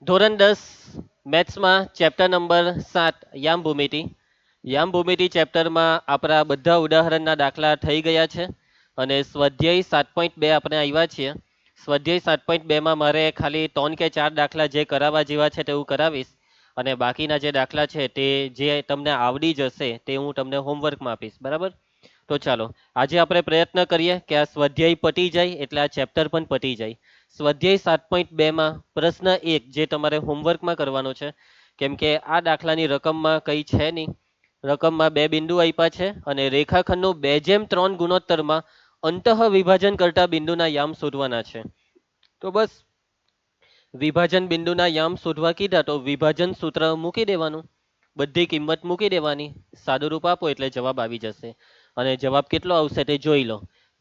ધોરણ 10 મેથ્સમાં chapter number 7 યામ ભૂમિતિ. યામ ભૂમિતિ ચેપ્ટરમાં આપણા બધા ઉદાહરણના દાખલા થઈ ગયા છે અને સ્વાધ્યાય 7.2 આપણે આવ્યા છીએ. સ્વાધ્યાય 7.2 માં મારે ખાલી 3 કે 4 દાખલા જે કરાવવા જેવા છે તે હું કરાવીશ અને બાકીના જે દાખલા છે તે જે તમને આવડી જશે તે હું તમને હોમવર્કમાં આપીશ. બરાબર? તો ચાલો આજે આપણે પ્રયત્ન કરીએ કે આ સ્વાધ્યાય પતી જાય એટલે આ ચેપ્ટર પણ પતી જાય. સ્વાધ્યાય 7.2માં પ્રશ્ન 1 જે તમારે હોમવર્કમાં કરવાનો છે, કેમ કે આ દાખલાની રકમમાં કંઈ છે નહીં. રકમમાં બે બિંદુ આપ્યા છે અને રેખાખંડનું 2:3 ગુણોત્તરમાં અંતઃ વિભાજન કરતા બિંદુના યામ શોધવાના છે. તો બસ વિભાજન બિંદુના યામ શોધવા કીધા તો વિભાજન સૂત્ર મૂકી દેવાનું, બધી કિંમત મૂકી દેવાની, સાદુરૂપ આપો એટલે જવાબ આવી જશે. અને જવાબ કેટલો આવશે તે જોઈ લો.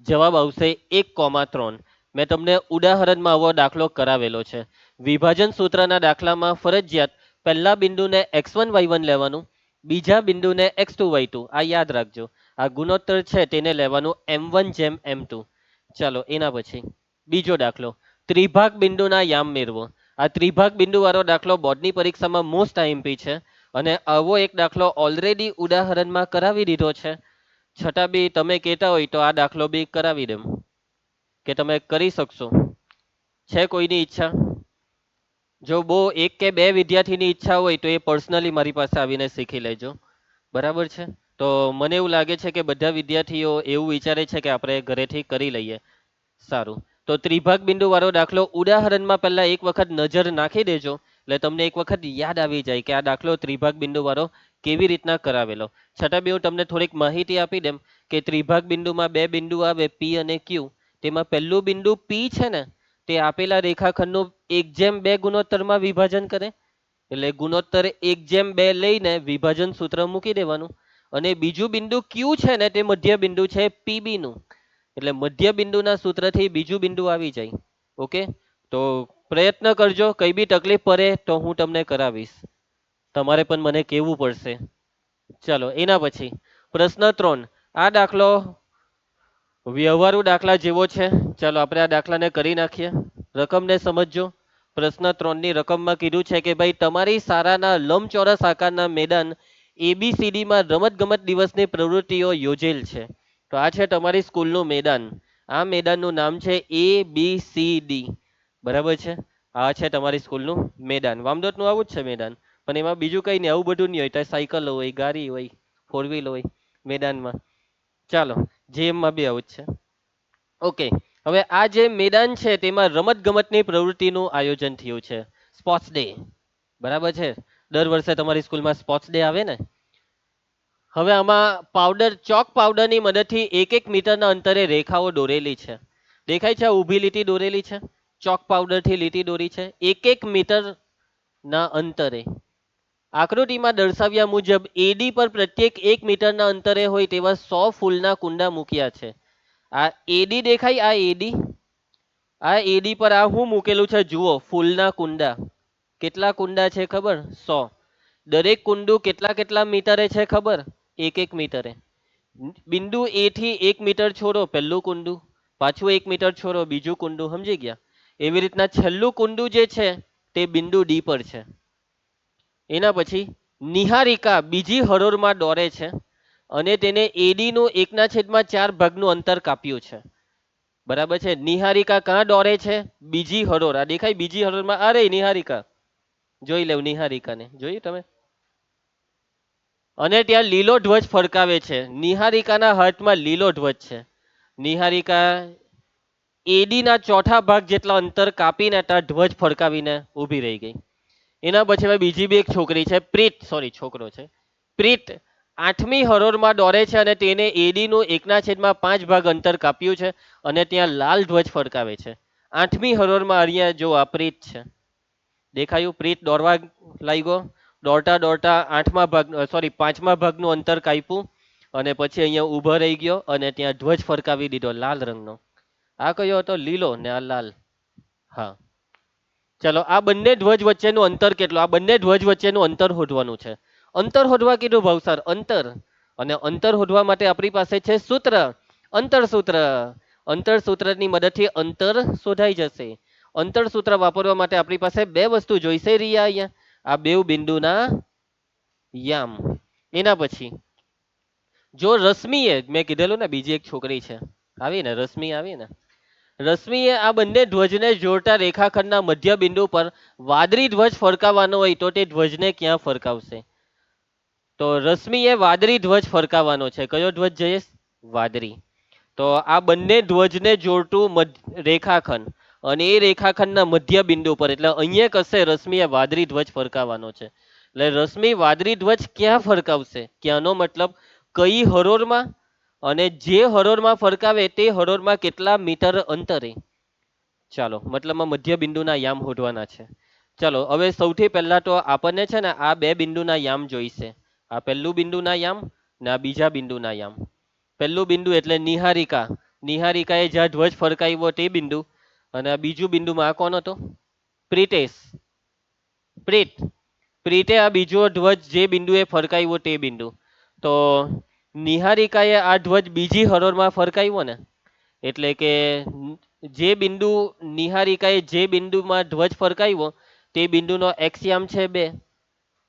જવાબ આવશે 1,3. મેં તમને ઉદાહરણમાં આવો દાખલો કરાવેલો છે. વિભાજન સૂત્રના દાખલામાં ફરજિયાત પહેલા બિંદુને x1 y1 લેવાનું, બીજા બિંદુને x2 y2. આ યાદ રાખજો. આ ગુણોત્તર છે તેને લેવાનું m1/m2. ચાલો એના પછી બીજો દાખલો, ત્રિભાગ બિંદુના યામ મેળવો. આ ત્રિભાગ બિંદુ વાળો દાખલો બોર્ડની પરીક્ષામાં મોસ્ટ આઈએમપી છે અને આવો એક દાખલો ઓલરેડી ઉદાહરણમાં કરાવી દીધો છે. છતાં બી તમે કહેતા હોય તો આ દાખલો બી કરાવી દેમ, કે તમે કરી શકશો. છે કોઈની ઈચ્છા? જો બહુ એક કે બે વિદ્યાર્થીની ઈચ્છા હોય તો એ પર્સનલી મારી પાસે આવીને શીખી લેજો. બરાબર છે? તો મને એવું લાગે છે કે બધા વિદ્યાર્થીઓ એવું વિચારે છે કે આપણે ઘરેથી કરી લઈએ. સારું, તો ત્રિભાગ બિંદુ વાળો દાખલો ઉદાહરણમાં પહેલા એક વખત નજર નાખી દેજો એટલે તમને એક વખત યાદ આવી જાય કે આ દાખલો ત્રિભાગ બિંદુ વાળો કેવી રીતના કરાવેલો. છતાં બી હું તમને થોડીક માહિતી આપી દેમ કે ત્રિભાગ બિંદુમાં બે બિંદુ આવે પી અને ક્યુ. તેમાં પહેલું બિંદુ પી છે ને તે આપેલા રેખાખંડનું 1/2 ગુણોત્તરમાં વિભાજન કરે, એટલે ગુણોત્તર 1/2 લઈને વિભાજન સૂત્ર મૂકી દેવાનું. અને બીજું બિંદુ ક્યુ છે ને તે મધ્ય બિંદુ છે પીબી નું, એટલે મધ્ય બિંદુના સૂત્રથી બીજું બિંદુ આવી જાય. ઓકે, તો પ્રયત્ન કરજો, કઈ બી તકલીફ પડે તો હું તમને કરાવીશ, તમારે પણ મને કહેવું પડશે. ચાલો એના પછી પ્રશ્ન 3. આ દાખલો વ્યવહારુ દાખલા જેવો છે. ચાલો આપણે આ દાખલાને કરી નાખીએ. રકમને સમજજો. પ્રશ્ન 3ની રકમમાં કીધું છે કે ભાઈ તમારી શાળાના લંબચોરસ આકારના મેદાન ABCDમાં રમત ગમત દિવસની પ્રવૃત્તિઓ યોજેલ છે. તો આ છે તમારી સ્કૂલનું મેદાન. આ મેદાનનું નામ છે ABCD. બરાબર છે? આ છે તમારી સ્કૂલનું મેદાન. વામદોતનું આવું જ છે મેદાન, પણ એમાં બીજું કંઈ નહીં, આવું બધું નહીં હોય. ત્યાં સાયકલ હોય, ગાડી હોય, ફોર વ્હીલ હોય મેદાનમાં. ચાલો, જેમમાં બી આવું જ છે. ઓકે, હવે આ જે મેદાન છે તેમાં રમત ગમતની પ્રવૃત્તિનું આયોજન થયું છે, સ્પોર્ટ્સ ડે. બરાબર છે? દર વર્ષે તમારી સ્કૂલમાં સ્પોર્ટ્સ ડે આવે ને. હવે આમાં પાવડર, ચોક પાવડરની મદદથી 1-1 મીટરના અંતરે રેખાઓ દોરેલી છે. દેખાય છે? ઊભી લીટી દોરેલી છે, ચોક પાવડરથી લીટી દોરી છે 1-1 મીટરના અંતરે. આકૃતિમાં દર્શાવ્યા મુજબ એડી પર પ્રત્યેક 1 મીટરના અંતરે હોય તેવા 100 ફૂલના કુંડા મૂક્યા છે. આ એડી દેખાય? આ એડી, આ એડી પર આ શું મૂકેલું છે જુઓ, ફૂલના કુંડા. કેટલા કુંડા છે ખબર? 100. દરેક કુંડું કેટલા કેટલા મીટરે છે ખબર? 1-1 મીટરે. બિંદુ એ થી 1 મીટર છોડો પહેલું કુંડું, પાછું 1 મીટર છોડો બીજું કુંડું. સમજી ગયા? એવી રીતના છેલ્લું કુંડું જે છે તે બિંદુ ડી પર છે. એના પછી નિહારિકા બીજી હરોળમાં દોરે છે અને તેને એડી નું 1/4 ભાગનું અંતર કાપ્યું છે. બરાબર છે? નિહારિકા ક્યાં દોરે છે? બીજી હરોળ. આ દેખાય બીજી હરોળમાં? અરે નિહારિકા, જોઈ લેવ નિહારિકાને, જોયું તમે? અને ત્યાં લીલો ધ્વજ ફરકાવે છે. નિહારિકાના હાથમાં લીલો ધ્વજ છે. નિહારિકા એડીના ચોથા ભાગ જેટલા અંતર કાપીને ત્યાં ધ્વજ ફરકાવીને ઊભી રહી ગઈ. એના પછી હવે બીજી બી એક છોકરી છે, પ્રીત, સોરી છોકરો છે, પ્રીત 8મી હરોળમાં દોરે છે અને તેને એડીનું 1/5 ભાગ અંતર કાપ્યું છે અને ત્યાં લાલ ધ્વજ ફરકાવે છે. 8મી હરોળમાં અહીંયા જો આ પ્રીત છે, દેખાયું? પ્રીત દોડવા લાગ્યો, દોડતા દોડતા 8મા ભાગ, સોરી 5મા ભાગનું અંતર કાપ્યું અને પછી અહીંયા ઊભો રહી ગયો અને ત્યાં ધ્વજ ફરકાવી દીધો લાલ રંગનો. આ કયો હતો? લીલો, ને આ લાલ. હા, ચલો આ બંને ધ્વજ વચ્ચેનું અંતર કેટલું? આ બંને ધ્વજ વચ્ચેનું અંતર શોધવાનું છે. અંતર શોધવા કીધું ભાવસર, અંતર. અને અંતર શોધવા માટે આપણી પાસે છે સૂત્ર, અંતર સૂત્ર. અંતર સૂત્રની મદદથી અંતર શોધાઈ જશે. અંતર સૂત્ર વાપરવા માટે આપણી પાસે બે વસ્તુ જોઈશે રિયા અહીંયા, આ બે બિંદુના યામ. એના પછી જો રશ્મિએ મેં કીધેલું ને બીજી એક છોકરી છે આવી ને રશ્મિ આવી ને, રશ્મિએ આ બંને ધ્વજને જોડતા રેખાખંડના મધ્ય બિંદુ પર વાદળી ધ્વજ ફરકાવવાનો હોય તો તે ધ્વજને ક્યાં ફરકાવશે? તો રશ્મિએ વાદળી ધ્વજ ફરકાવવાનો છે. કયો ધ્વજ જયેશ? વાદળી. તો આ બંને ધ્વજને જોડતું રેખાખંડ અને એ રેખાખંડના મધ્ય બિંદુ પર એટલે અહીંયા કશે રશ્મિએ વાદળી ધ્વજ ફરકાવવાનો છે. એટલે રશ્મિ વાદળી ધ્વજ ક્યાં ફરકાવશે? ક્યાંનો મતલબ કઈ હરોળમાં, અને જે હરોળમાં ફરકાવે તે હરોળમાં કેટલા મીટર અંતરે. ચાલો મતલબમાં મધ્ય બિંદુના યામ શોધવાના છે. ચાલો હવે સૌથી પહેલા તો આપણને છે ને આ બે બિંદુના યામ જોઈશે. આ પહેલું બિંદુના યામ ને આ બીજા બિંદુના યામ. પહેલું બિંદુ એટલે નિહારિકા, નિહારિકાએ જ્યાં ધ્વજ ફરકાવ્યો તે બિંદુ. અને આ બીજું બિંદુમાં આ કોણ હતો? પ્રીતેશ, પ્રીત, પ્રીતે આ બીજો ધ્વજ જે બિંદુએ ફરકાવ્યો તે બિંદુ. તો નિહારિકાએ આ ધ્વજ બીજી હરોળમાં ફરકાવ્યો ને, એટલે કે જે બિંદુ નિહારિકાએ જે બિંદુમાં ધ્વજ ફરકાવ્યો તે બિંદુનો એક્સ યામ છે 2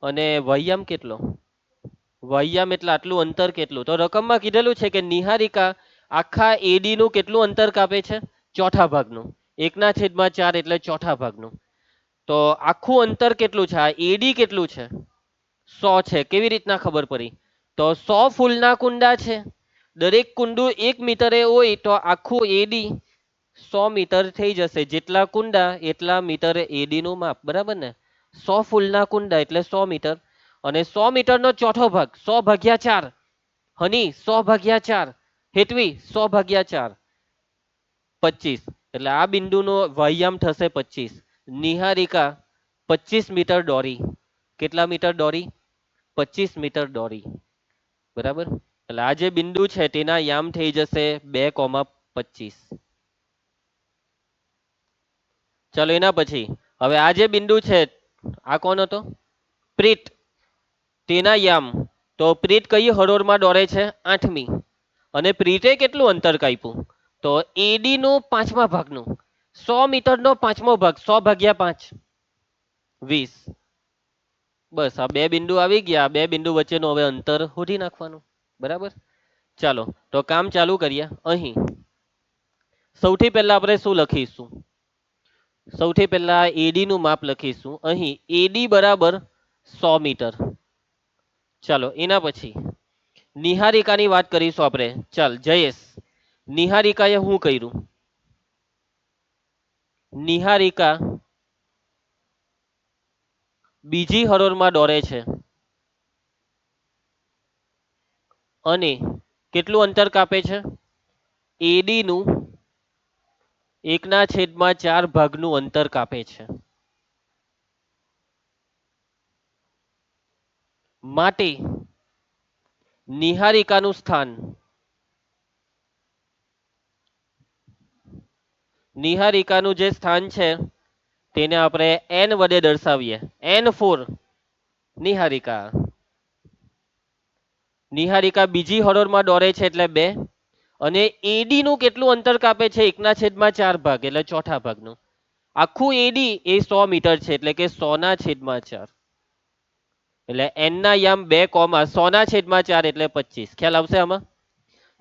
અને વાય યામ કેટલો? વાય યામ એટલે આટલું અંતર કેટલું? તો રકમમાં કીધેલું છે કે નિહારિકા આખા એડી નું કેટલું અંતર કાપે છે? ચોથા ભાગનું. 1/4 એટલે ચોથા ભાગનું. તો આખું અંતર કેટલું છે? આ એડી કેટલું છે? 100 છે. કેવી રીતના ખબર પડી? તો 100 ફૂલના કુંડા છે, દરેક કુંડું 1 મીટરે હોય તો આખું એડી 100 મીટર થઈ જશે. જેટલા કુંડા એટલા મીટર એડી નું માપ, બરાબર ને? 100 ફૂલના કુંડા એટલે 100 મીટર, અને 100 મીટરનો ચોથો ભાગ 100/4. હની 100/4. હેતવી 100/4. 25. એટલે આ બિંદુનો વાયામ થશે 25. નિહારિકા 25 મીટર દોરી. કેટલા મીટર દોરી? 25 મીટર દોરી. બરાબર. એટલે આ જે બિંદુ છે તેના યામ થઈ જશે 2,25. ચલો એના પછી હવે આ જે બિંદુ છે આ કોણ હતો? પ્રીત. તેના યામ. તો પ્રીત કઈ હરોળમાં દોરે છે? 8મી. અને પ્રીતે કેટલું અંતર કાપ્યું? તો એડી નું 5મા ભાગનું. 100 મીટરનો 5મો ભાગ 100/5, 20. બસ આ બે બિંદુ આવી ગયા. આ બે બિંદુ વચ્ચેનું હવે અંતર શોધી નાખવાનું. બરાબર. ચાલો તો કામ ચાલુ કરીએ. અહીં સૌથી પહેલા આપણે શું લખીશું? સૌથી પહેલા એડી નું માપ લખીશું. અહીં એડી બરાબર 100 મીટર. ચાલો એના પછી નિહારિકાની વાત કરીશું આપણે. ચાલ જયેશ, નિહારિકાએ શું કર્યું? નિહારિકા બીજી હરોળમાં દોરે છે અને કેટલું અંતર કાપે છે? એડી નું 1/4 ભાગનું અંતર કાપે છે. માટે નિહારિકાનું સ્થાન, નિહારિકાનું જે સ્થાન છે તેને આપણે n વડે દર્શાવીએ. N4. નિહારિકા, નિહારિકા બીજી હરોળમાં દોરે છે એટલે 2. અને એડી નું કેટલું અંતર કાપે છે? 1/4 ભાગ એટલે ચોથા ભાગનું. આખું એડી એ 100 મીટર છે એટલે કે 100/4. એટલે n ના યામ 2, 100/4 એટલે 25. ખ્યાલ આવશે આમાં?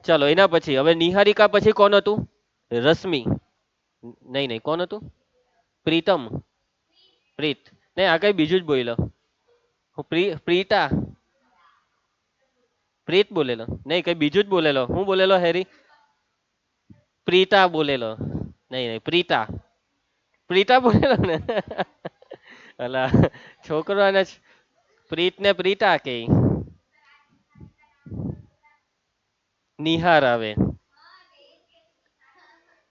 ચલો એના પછી હવે નિહારિકા પછી કોણ હતું? રશ્મિ. નહીં નહીં, કોણ હતું? પ્રીતમ. પ્રીત. નહીં, આ કઈ બીજું જ બોલ્યો. હું પ્રીતા, પ્રીત બોલેલો. નહીં, કઈ બીજું જ બોલેલો. હું બોલેલો હેરી? પ્રીતા બોલેલો. નહીં નહીં, પ્રીતા. પ્રીતા બોલેલો ને. અલા છોકરો અને પ્રીત ને પ્રીતા કે નિહાર આવે.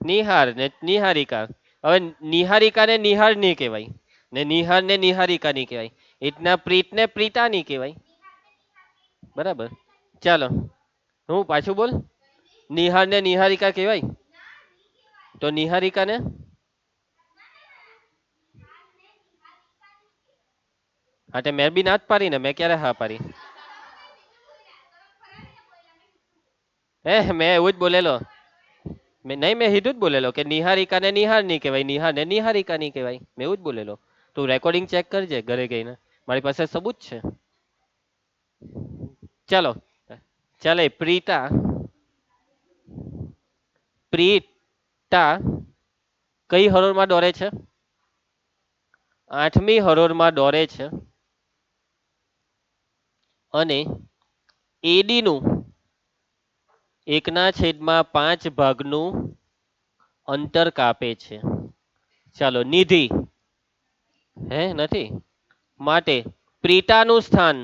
નિહાર ને નિહારિકા. હવે નિહારિકા ને નિહાર નહીં કહેવાય, ને નિહાર ને નિહારિકા નહીં કહેવાય. એટલા પ્રીત ને પ્રીતા નહીં કહેવાય. બરાબર. ચાલો હું પાછું બોલ. નિહાર ને નિહારિકા કહેવાય. તો નિહારિકા ને હા તે મેં બી ના જ પાડી ને. મેં ક્યારે હા પાડી? મેં એવું જ બોલેલો. નહીં, મેં સીધું જ બોલેલો કે નિહારિકાને નિહાર નહીં કહેવાય, નિહારને નિહારિકા નહીં કહેવાય, મેં એવું જ બોલેલો. તું રેકોર્ડિંગ ચેક કરજે ઘરે ગઈને, મારી પાસે સબૂત છે. ચાલો, ચાલે. પ્રીતા, પ્રીતા કઈ હરોળમાં દોરે છે? 8મી હરોળમાં દોરે છે. અને એડી નું 1/5 ભાગનું અંતર કાપે છે. ચાલો, નિધિ હે નથી માટે પ્રીતાનું સ્થાન,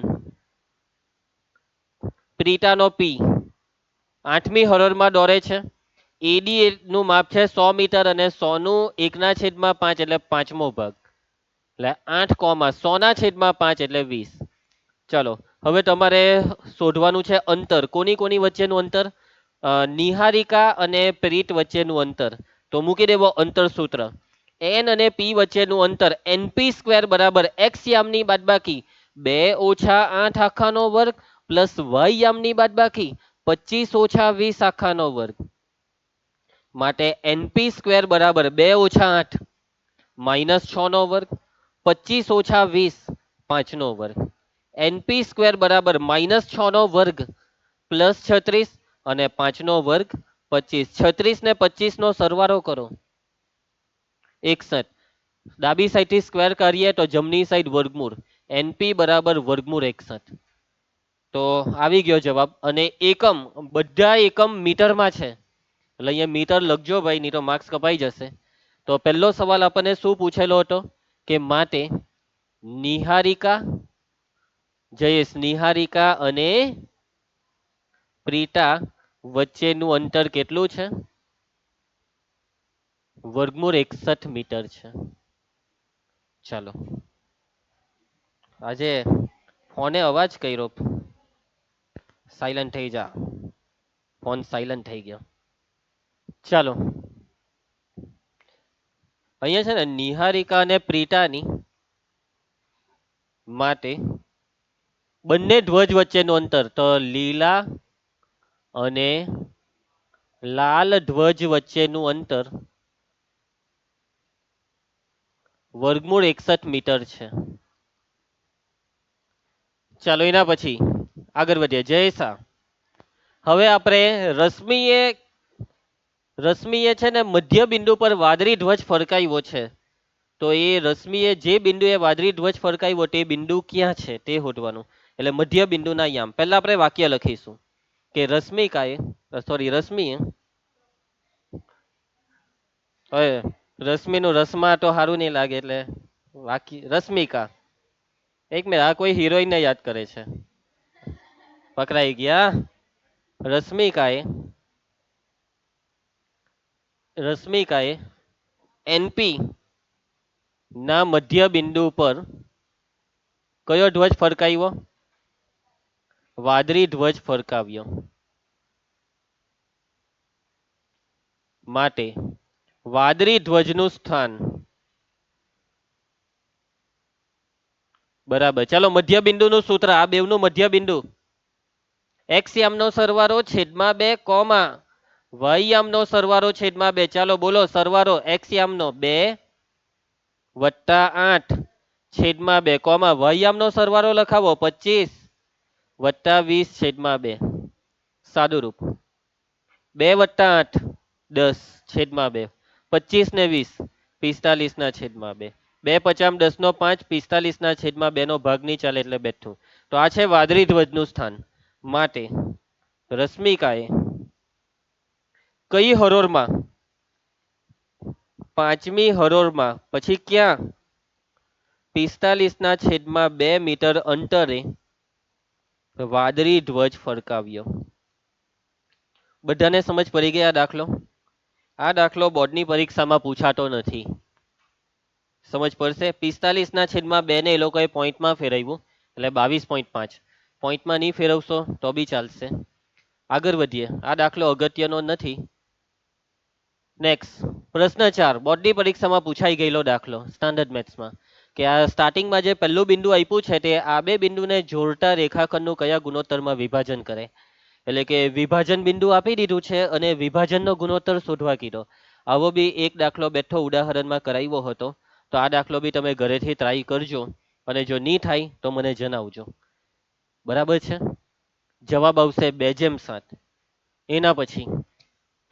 પ્રીતાનો પી 8મી હરોળમાં દોરે છે. એડી નું માપ છે 100 મીટર અને 100 નું 1/5 એટલે 5મો ભાગ, એટલે 8,100/5 એટલે 20. ચલો, હવે તમારે શોધવાનું છે અંતર. કોની કોની વચ્ચેનું અંતર? નિહારિકા અને પ્રીત વચ્ચેનું અંતર. તો મૂકી દેવો અંતર સૂત્ર. એન અને પી વચ્ચેનું અંતર એનપી સ્ક્વેર બરાબર એક્સ યામની બાદબાકી 2 - 8 આખાનો વર્ગ પ્લસ વાય યામની બાદબાકી 25 - 20 આખાનો વર્ગ. માટે એનપી સ્ક્વેર બરાબર 2 - 8 -6 નો વર્ગ 25 - 20 5 નો વર્ગ. એનપી સ્ક્વેર બરાબર -6 નો વર્ગ પ્લસ 36 અને 5 નો વર્ગ 25. 36 ને 25 નો સરવાળો કરો 61. ડાબી સાઈડ થી સ્ક્વેર કરીએ તો જમણી સાઈડ વર્ગમૂળ. એનપી બરાબર વર્ગમૂળ 61. તો આવી ગયો જવાબ. અને એકમ, બધા એકમ મીટરમાં છે, એટલે અહીંયા મીટર લખજો ભાઈ, નહીં તો માર્ક્સ કપાઈ જશે. તો પહેલો સવાલ આપણને શું પૂછેલો હતો કે માટે નિહારિકા, જયેશ, નિહારિકા અને પ્રીતા વચ્ચેનું અંતર કેટલું છે? વર્ગમૂળ 61 મીટર છે. ચાલો, આજે ફોને અવાજ કર્યો, સાયલન્ટ થઈ જા, ફોન સાયલન્ટ થઈ ગયો. ચાલો, અહીંયા છે ને નિહારિકા અને પ્રીતાની માટે બંને ધ્વજ વચ્ચેનું અંતર, તો લીલા અને લાલ ધ્વજ વચ્ચેનું અંતર વર્ગમૂળ 61 મીટર છે. ચાલો, એના પછી આગળ વધીએ. જય શાહ. હવે આપણે રશ્મિએ છે ને મધ્ય બિંદુ પર વાદળી ધ્વજ ફરકાવ્યો છે. તો એ રશ્મિએ જે બિંદુએ વાદળી ધ્વજ ફરકાવ્યો તે બિંદુ ક્યાં છે તે શોધવાનું. એટલે મધ્ય બિંદુના યામ. પહેલા આપણે વાક્ય લખીશું કે રશ્મિએ હવે રશ્મિનું રસમાં તો સારું નહીં લાગે, એટલે વાક્ય રશ્મિકા. એક મિનિટ, આ કોઈ હિરોઈનને યાદ કરે છે, પકડાઈ ગયા. રશ્મિકાએ એનપી ના મધ્ય બિંદુ પર કયો ધ્વજ ફરકાવ્યો? વાદળી ધ્વજ ફરકાવ્યો. માટે વાદળી ધ્વજનું સ્થાન બરાબર. ચાલો, મધ્ય બિંદુનું સૂત્ર, આ બેવનું મધ્ય બિંદુ એક્સ યામનો સરવાળો છેદમાં 2 કોમા વાય યામનો સરવાળો છેદમાં 2. ચાલો બોલો સરવાળો. એક્સ યામનો 2 + 8 છેદમાં 2 કોમા વાય યામનો સરવાળો લખાવો 25 + 20 છેદમાં 2. સાદું રૂપ. 2 + 8 10 છેદમાં 2. 25 ને 20 45 ના છેદમાં 2. 2 × 5 10 નો 5 45 ના છેદમાં 2 નો ભાગ નહીં ચાલે એટલે બેઠું. તો આ છે વાદળી ધ્વજનું સ્થાન. માટે રશ્મિકાએ કઈ હરોળમાં? 5મી હરોળમાં. પછી ક્યાં? 45 ના છેદમાં 2 મીટર અંતરે વાદળી ધ્વજ ફરકાવ્યો. બધાને સમજ પડી ગઈ આ દાખલો? આ દાખલો બોર્ડની પરીક્ષામાં પૂછાતો નથી. સમજ પડશે? 45 ના છેદમાં 2 ને એ લોકોએ પોઈન્ટમાં ફેરવ્યું એટલે 22.5. પોઈન્ટમાં નહીં ફેરવશો તો બી ચાલશે. આગળ વધીએ. આ દાખલો અગત્યનો નથી. નેક્સ્ટ પ્રશ્ન 4, બોર્ડની પરીક્ષામાં પૂછાઈ ગયેલો દાખલો સ્ટાન્ડર્ડ મેથ્સમાં, કે આ સ્ટાર્ટિંગમાં જે પહેલું બિંદુ આપ્યું છે તે આ બે બિંદુને જોડતા રેખાખંડનું કયા ગુણોત્તરમાં વિભાજન કરે? એટલે કે વિભાજન બિંદુ આપી દીધું છે અને વિભાજનનો ગુણોત્તર શોધવા કીધો. આવો બી એક દાખલો બેઠો ઉદાહરણમાં કરાવ્યો હતો. તો આ દાખલો બી તમે ઘરેથી ટ્રાય કરજો અને જો નહીં થાય તો મને જણાવજો. બરાબર છે. જવાબ આવશે 2:7. એના પછી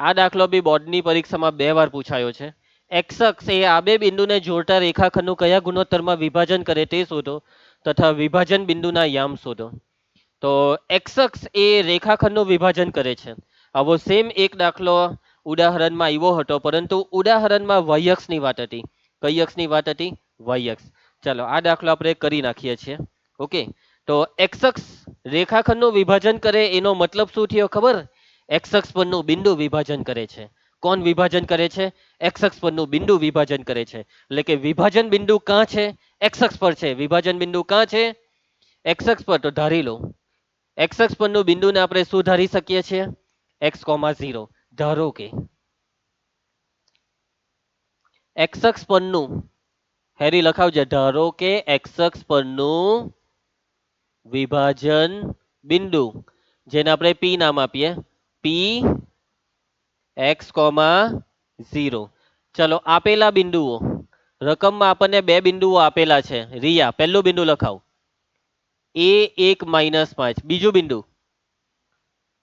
આ દાખલો બી બોર્ડની પરીક્ષામાં 2 વાર પૂછાયો છે. એક્સ અક્ષ એ આ બે બિંદુને જોડતા રેખાખંડનું કયા ગુણોત્તરમાં વિભાજન કરે તે શોધો તથા વિભાજન બિંદુના યામ શોધો. તો એક્સ અક્ષ એ રેખાખંડનું વિભાજન કરે છે. આવો સેમ એક દાખલો ઉદાહરણમાં આવ્યો હતો, પરંતુ ઉદાહરણમાં વાય અક્ષની વાત હતી. કઈ અક્ષની વાત હતી? વાય અક્ષ. ચાલો આ દાખલો આપણે કરી નાખીએ છીએ. ઓકે, તો એક્સ અક્ષ રેખાખંડનું વિભાજન કરે એનો મતલબ શું થયો ખબર? એક્સ અક્ષ પરનું બિંદુ વિભાજન કરે છે. કોણ વિભાજન કરે છે? એક્સ અક્ષ પરનું બિંદુ વિભાજન કરે છે. એટલે કે વિભાજન બિંદુ ક્યાં છે? એક્સ અક્ષ પર છે. વિભાજન બિંદુ ક્યાં છે? એક્સ અક્ષ પર. તો ધારી લો એક્સ અક્ષ પરનું બિંદુને આપણે શું ધારી શકીએ છીએ? x,0. ધારો કે એક્સ અક્ષ પરનું, હેરી લખાવજે, ધારો કે એક્સ અક્ષ પરનું વિભાજન બિંદુ, જેને આપણે પી નામ આપીએ, પી x,0. ચલો આપેલા બિંદુઓ, રકમમાં આપણને 2 બિંદુઓ આપેલા છે. રિયા પહેલું બિંદુ લખાવ, a1-5. બીજું બિંદુ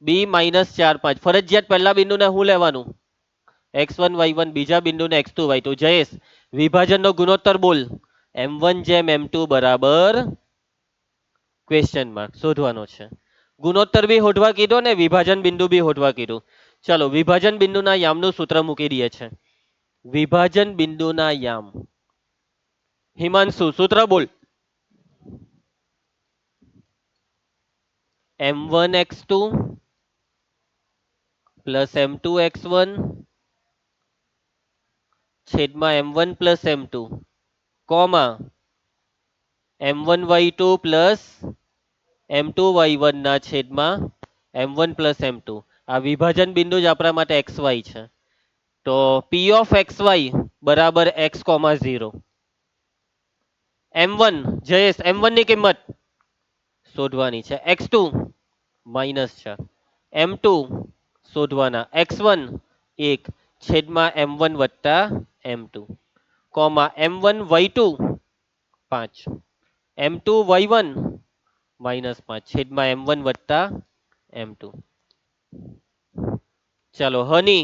b-4-5. ફરજિયાત પહેલા બિંદુને શું લેવાનું? x1 y1. બીજા બિંદુને x2 y2. જયેશ વિભાજનનો ગુણોત્તર બોલ. m1/m2 બરાબર ક્વેશ્ચન માર્ક શોધવાનો છે. ગુણોત્તર બી શોધવા કીધો ને વિભાજન બિંદુ બી શોધવા કીધું. ચલો વિભાજન બિંદુના યામનું સૂત્ર મૂકી દઈએ છે. વિભાજન બિંદુના યામ, હિમાંશુ સૂત્ર બોલ. m1x2 પ્લસ m2x1 છેદમાં m1 plus m2 comma m1y2 plus m2y1 ના છેદમાં m1 પ્લસ m2. આ વિભાજન બિંદુ જ આપણા માટે xy છે. તો p ઓફ xy બરાબર x,0. m1 જયેશ m1 ની કિંમત શોધવાની છે. x2 -4. m2 શોધવાના. x1 1 છેદમાં m1 વત્તા m2 કોમા m1y2 5 m2y1 -5 છેદમાં m1 વત્તા m2. ચાલો હની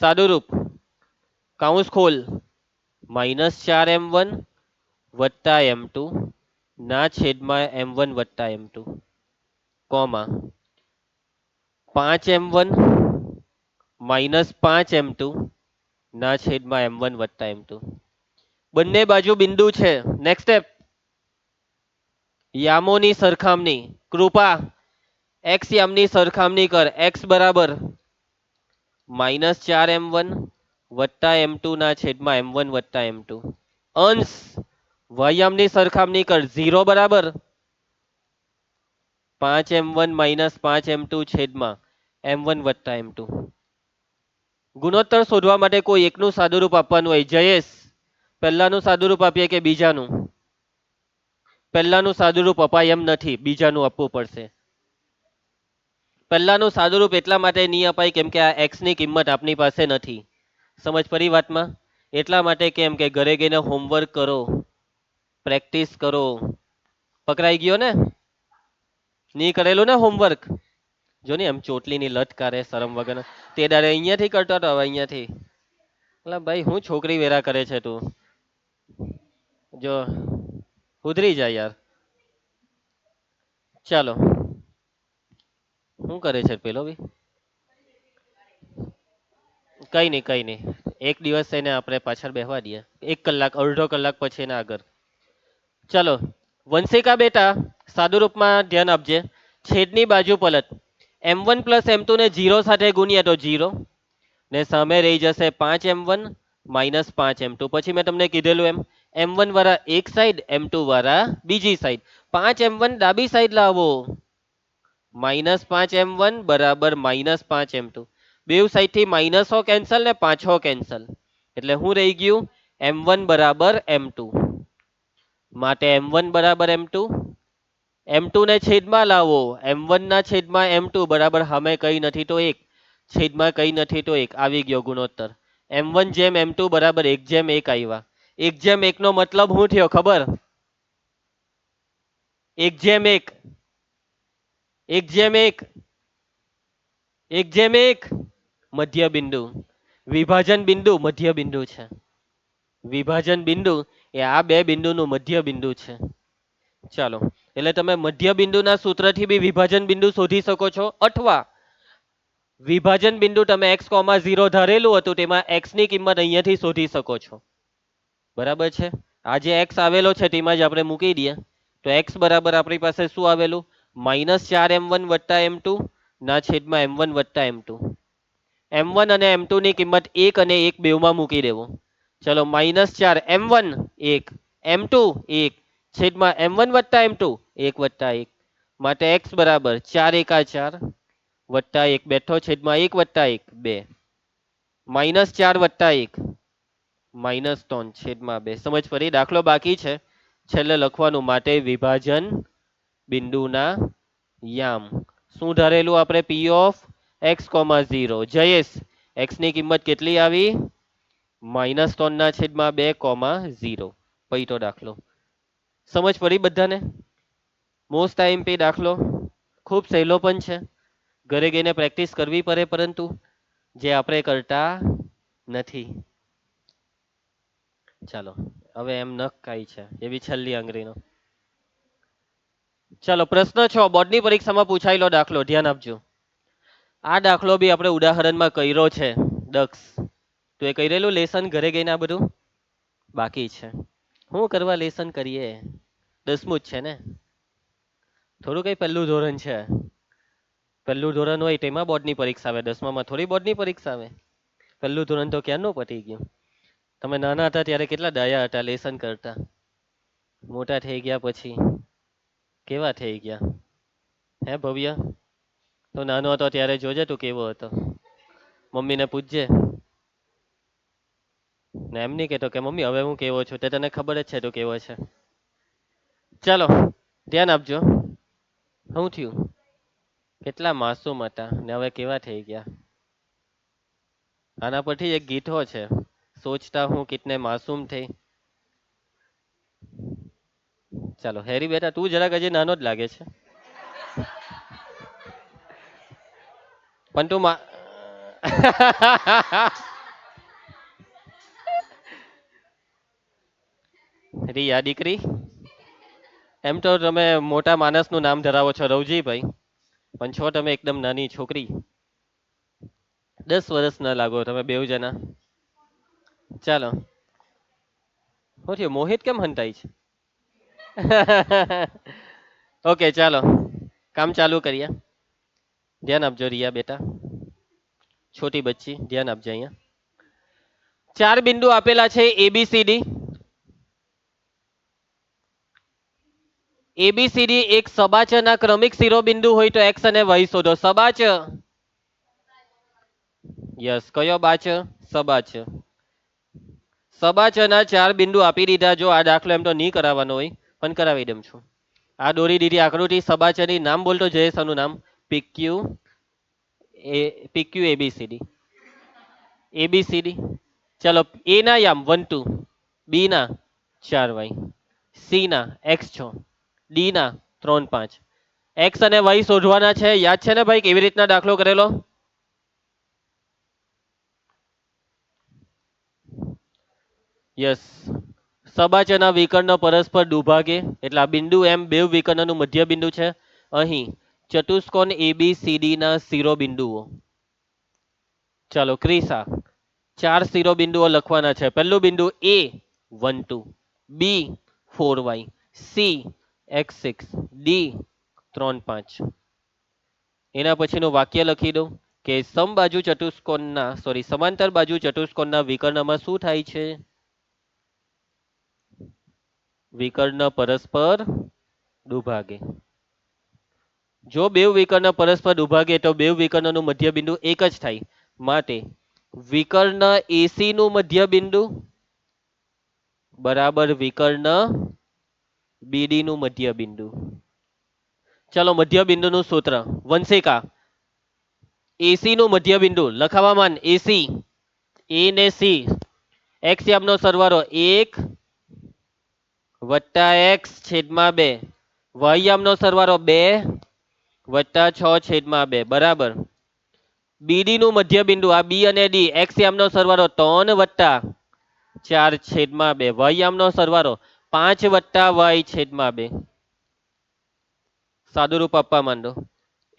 સાદુરૂપ, કાઉન્સ ખોલ, -4m1 વત્તા m2 ના છેદમાં m1 વત્તા m2 કોમા 5m1 -5m2 ના છેદમાં m1 વત્તા m2. બંને બાજુ બિંદુ છે. નેક્સ્ટ સ્ટેપ, યામોની સરખામણી. કૃપા x યામની સરખામણી કર. x બરાબર -4m1 વત્તા m2 ના છેદમાં m1 વત્તા m2. અંશ y યામની સરખામણી કર. 0 બરાબર 5m1 -5m2 છેદમાં m1 વત્તા m2. ગુણોત્તર શોધવા માટે કોઈ એકનું સાદુરૂપ આપવાનું હોય. જયેશ પહેલાનું સાદુરૂપ આપીએ કે બીજાનું? પહેલાનું સાદુરૂપ અપાય એમ નથી, બીજાનું આપવું પડશે. પહેલાનું સાદુરૂપ એટલા માટે નહીં અપાય કેમ કે આ x ની કિંમત આપની પાસે નથી. સમજ પડી વાતમાં? એટલા માટે કેમ કે ઘરે ગઈને હોમવર્ક કરો, પ્રેક્ટિસ કરો. પકડાઈ ગયો ને? નહીં કરેલું ને હોમવર્ક? જો ને એમ ચોટલીની લત કરે શરમ વગર. તે દાડે અહીંયાથી કરતો હતો, હવે અહીંયાથી. એટલે ભાઈ હું છોકરી વેરા કરે છે તું? જો સુધરી જાય યાર. ચાલો શું કરે છે પેલો બી? કઈ નહીં કઈ નહીં, એક દિવસ એને આપણે પાછળ બેહવા દઈએ. 1 કલાક અડધો કલાક પછી એને આગળ. ચલો વંશિકા બેટા સાદુરૂપમાં ધ્યાન આપજે. છેદની બાજુ પલટ. m1 પ્લસ m2 ને 0 સાથે ગુણીએ તો 0 ને સામે રહી જશે 5m1 -5m2. પછી મેં તમને કીધેલું એમ m1 વાળા એક સાઈડ, m2 વાળા બીજી સાઈડ. 5m1 ડાબી સાઈડ લાવો, -5m1 બરાબર -5m2. બેવ સાઈડ થી માઇનસો કેન્સલ ને પાછો કેન્સલ, એટલે શું રહી ગયું? m1 બરાબર m2. માટે m1 બરાબર m2 M2 ને છેદમાં લાવો, M1 ના છેદમાં M2 બરાબર સામે કઈ નથી તો એક, છેદમાં કઈ નથી તો એક, આવી ગયો ગુણોત્તર. M1 જેમ M2 બરાબર 1:1 આવ્યા. 1:1 નો મતલબ શું થયો ખબર? 1:1, 1:1, 1:1 મધ્ય બિંદુ. વિભાજન બિંદુ મધ્ય બિંદુ છે. વિભાજન બિંદુ એ આ બે બિંદુનું મધ્ય બિંદુ છે. ચાલો, એટલે તમે મધ્ય બિંદુના સૂત્રથી બી વિભાજન બિંદુ શોધી શકો છો, અથવા વિભાજન બિંદુ તમે x,0 ધારેલું હતું તેમાં x ની કિંમત અહીંયાથી શોધી શકો છો. બરાબર છે. આ જે x આવેલો છે તેમાં જ આપણે મૂકી દઈએ. તો x બરાબર આપણી પાસે શું આવેલું? -4m1 + m2 ના છેદમાં m1 + m2. m1 અને m2 ની કિંમત 1 અને 1 બેવમાં મૂકી દેવું. ચલો, -4 m1 1 m2 1 છેદમાં m1 + m2 1 + 1, માટે x બરાબર 4 × 4 + 1 બેઠો છેદમાં 1 + 1 2, -4 + 1 -3 છેદમાં 2. સમજ પડી? દાખલો બાકી છે, છેલ્લે લખવાનું. માટે વિભાજન બિંદુના યામ શું ધારેલું આપણે? P of x, 0. Jayesh, x ની કિંમત કેટલી આવી? -3 ના છેદમાં 2, 0. પૈતો દાખલો. સમજ પડી બધાને? મોસ્ટ આઈએમપી દાખલો, ખૂબ સહેલો પણ છે. ઘરે ગઈને પ્રેક્ટિસ કરવી પડે, પરંતુ જે આપણે કરતા નથી. ચાલો, હવે એમ નખ કાઈ છે એવી છેલ્લી આંગળીનો. ચાલો, પ્રશ્ન 6 બોર્ડની પરીક્ષામાં પૂછાયેલો દાખલો, ધ્યાન આપજો. આ દાખલો બી આપણે ઉદાહરણમાં કર્યો છે. દક્ષ, તો એ કરેલું લેસન ઘરે ગઈને? આ બધું બાકી છે. શું કરવા લેસન કરીએ? 10મું જ છે ને, થોડું કઈ પહેલું ધોરણ છે. પહેલું ધોરણ હોય તેમાં બોર્ડની પરીક્ષા આવે, 10મામાં થોડી બોર્ડની પરીક્ષા આવે. પહેલું ધોરણ તો ક્યારનું પતી ગયું. તમે નાના હતા ત્યારે કેટલા ડાયા હતા, લેસન કરતા. મોટા થઈ ગયા પછી કેવા થઈ ગયા? હે ભવ્ય? તો નાનો હતો ત્યારે જોજે તું કેવો હતો. મમ્મીને પૂછજે. ને એમ નહીં કહેતો કે મમ્મી હવે હું કેવો છું, તે તને ખબર જ છે તું કેવો છે. ચાલો, ધ્યાન આપજો. શું થયું? કેટલા માસૂમ હતા ને હવે કેવા થઈ ગયા? આના પરથી એક ગીત હો છે, સોચતા હું કિતને માસૂમ થે. ચાલો હેરી બેટા, તું જરાક હજી નાનો જ લાગે છે. પણ તું રિયા દીકરી, એમ તો તમે મોટા માણસનું નામ ધરાવો છો રવજીભાઈ, પણ છો તમે એકદમ નાની છોકરી. 10 વર્ષ ના લાગો તમે બેવ જણા. ચાલો, શું થયું? મોહિત કેમ હંતાય છે? ઓકે, ચાલો કામ ચાલુ કરીએ. ધ્યાન આપજો રિયા બેટા, છોટી બચ્ચી, ધ્યાન આપજો. અહીંયા 4 બિંદુ આપેલા છે ABCD. ABCD એક સબાચના ક્રમિક શિરોબિંદુ હોય તો x અને y શોધો. સબાચ, યસ, કયો બાચ? સબાચ. સબાચના 4 બિંદુ આપી દીધા. જો આ દાખલો એમ તો નહીં કરાવવાનો હોય, પણ કરાવી દઉં છું. આ દોરી દીધી આકૃતિ સબાચની. નામ બોલતો જયેશનું નામ. PQ ABCD. ABCD. ચલો, A ના યામ 1 2, B ના 4y, C ના x6, D ના 3 5. x અને y શોધવાના છે. યાદ છે ને ભાઈ કેવી રીતના દાખલો કરેલો? યસ, સબાચના વિકર્ણ પરસ્પર દુભાગે, એટલે આ બિંદુ એમ બે વિકર્ણનું મધ્ય બિંદુ છે. અહીં ચતુષ્કોણ ABCD ના શિરોબિંદુઓ. ચાલો ક્રિસા, 4 શિરોબિંદુઓ લખવાના છે. પહેલું બિંદુ A 1 2, B 4y, C x6, D 3 5. એના પછીનું વાક્ય લખી દઉં કે સમબાજુ ચતુષ્કોણના સમાંતર બાજુ ચતુષ્કોણના વિકર્ણમાં શું થાય છે? વિકર્ણ પરસ્પર દુભાગે. જો બે વિકર્ણ પરસ્પર દુભાગે તો બે વિકર્ણનું મધ્ય બિંદુ એક જ થાય. માટે વિકર્ણ AC નું મધ્ય બિંદુ બરાબર વિકર્ણ BD નું મધ્ય બિંદુ. ચલો મધ્ય બિંદુનું સૂત્ર વંશિકા એસી નું મધ્ય બિંદુ લખાવવામાં એસી એ ને સી એક્સ યામનો સરવાળો 1 વત્તા એક્સ છેદમાં 2 વાય યામનો સરવાળો 2 વત્તા 6 છેદમાં 2 બરાબર. બીડી નું મધ્ય બિંદુ આ બી અને ડી એક્સ યામનો સરવાળો 3 વત્તા 4 છેદમાં 2 વાય યામનો સરવાળો 5 વત્તા વાય છેદમાં 2 સાદુરૂપ આપવા માંડો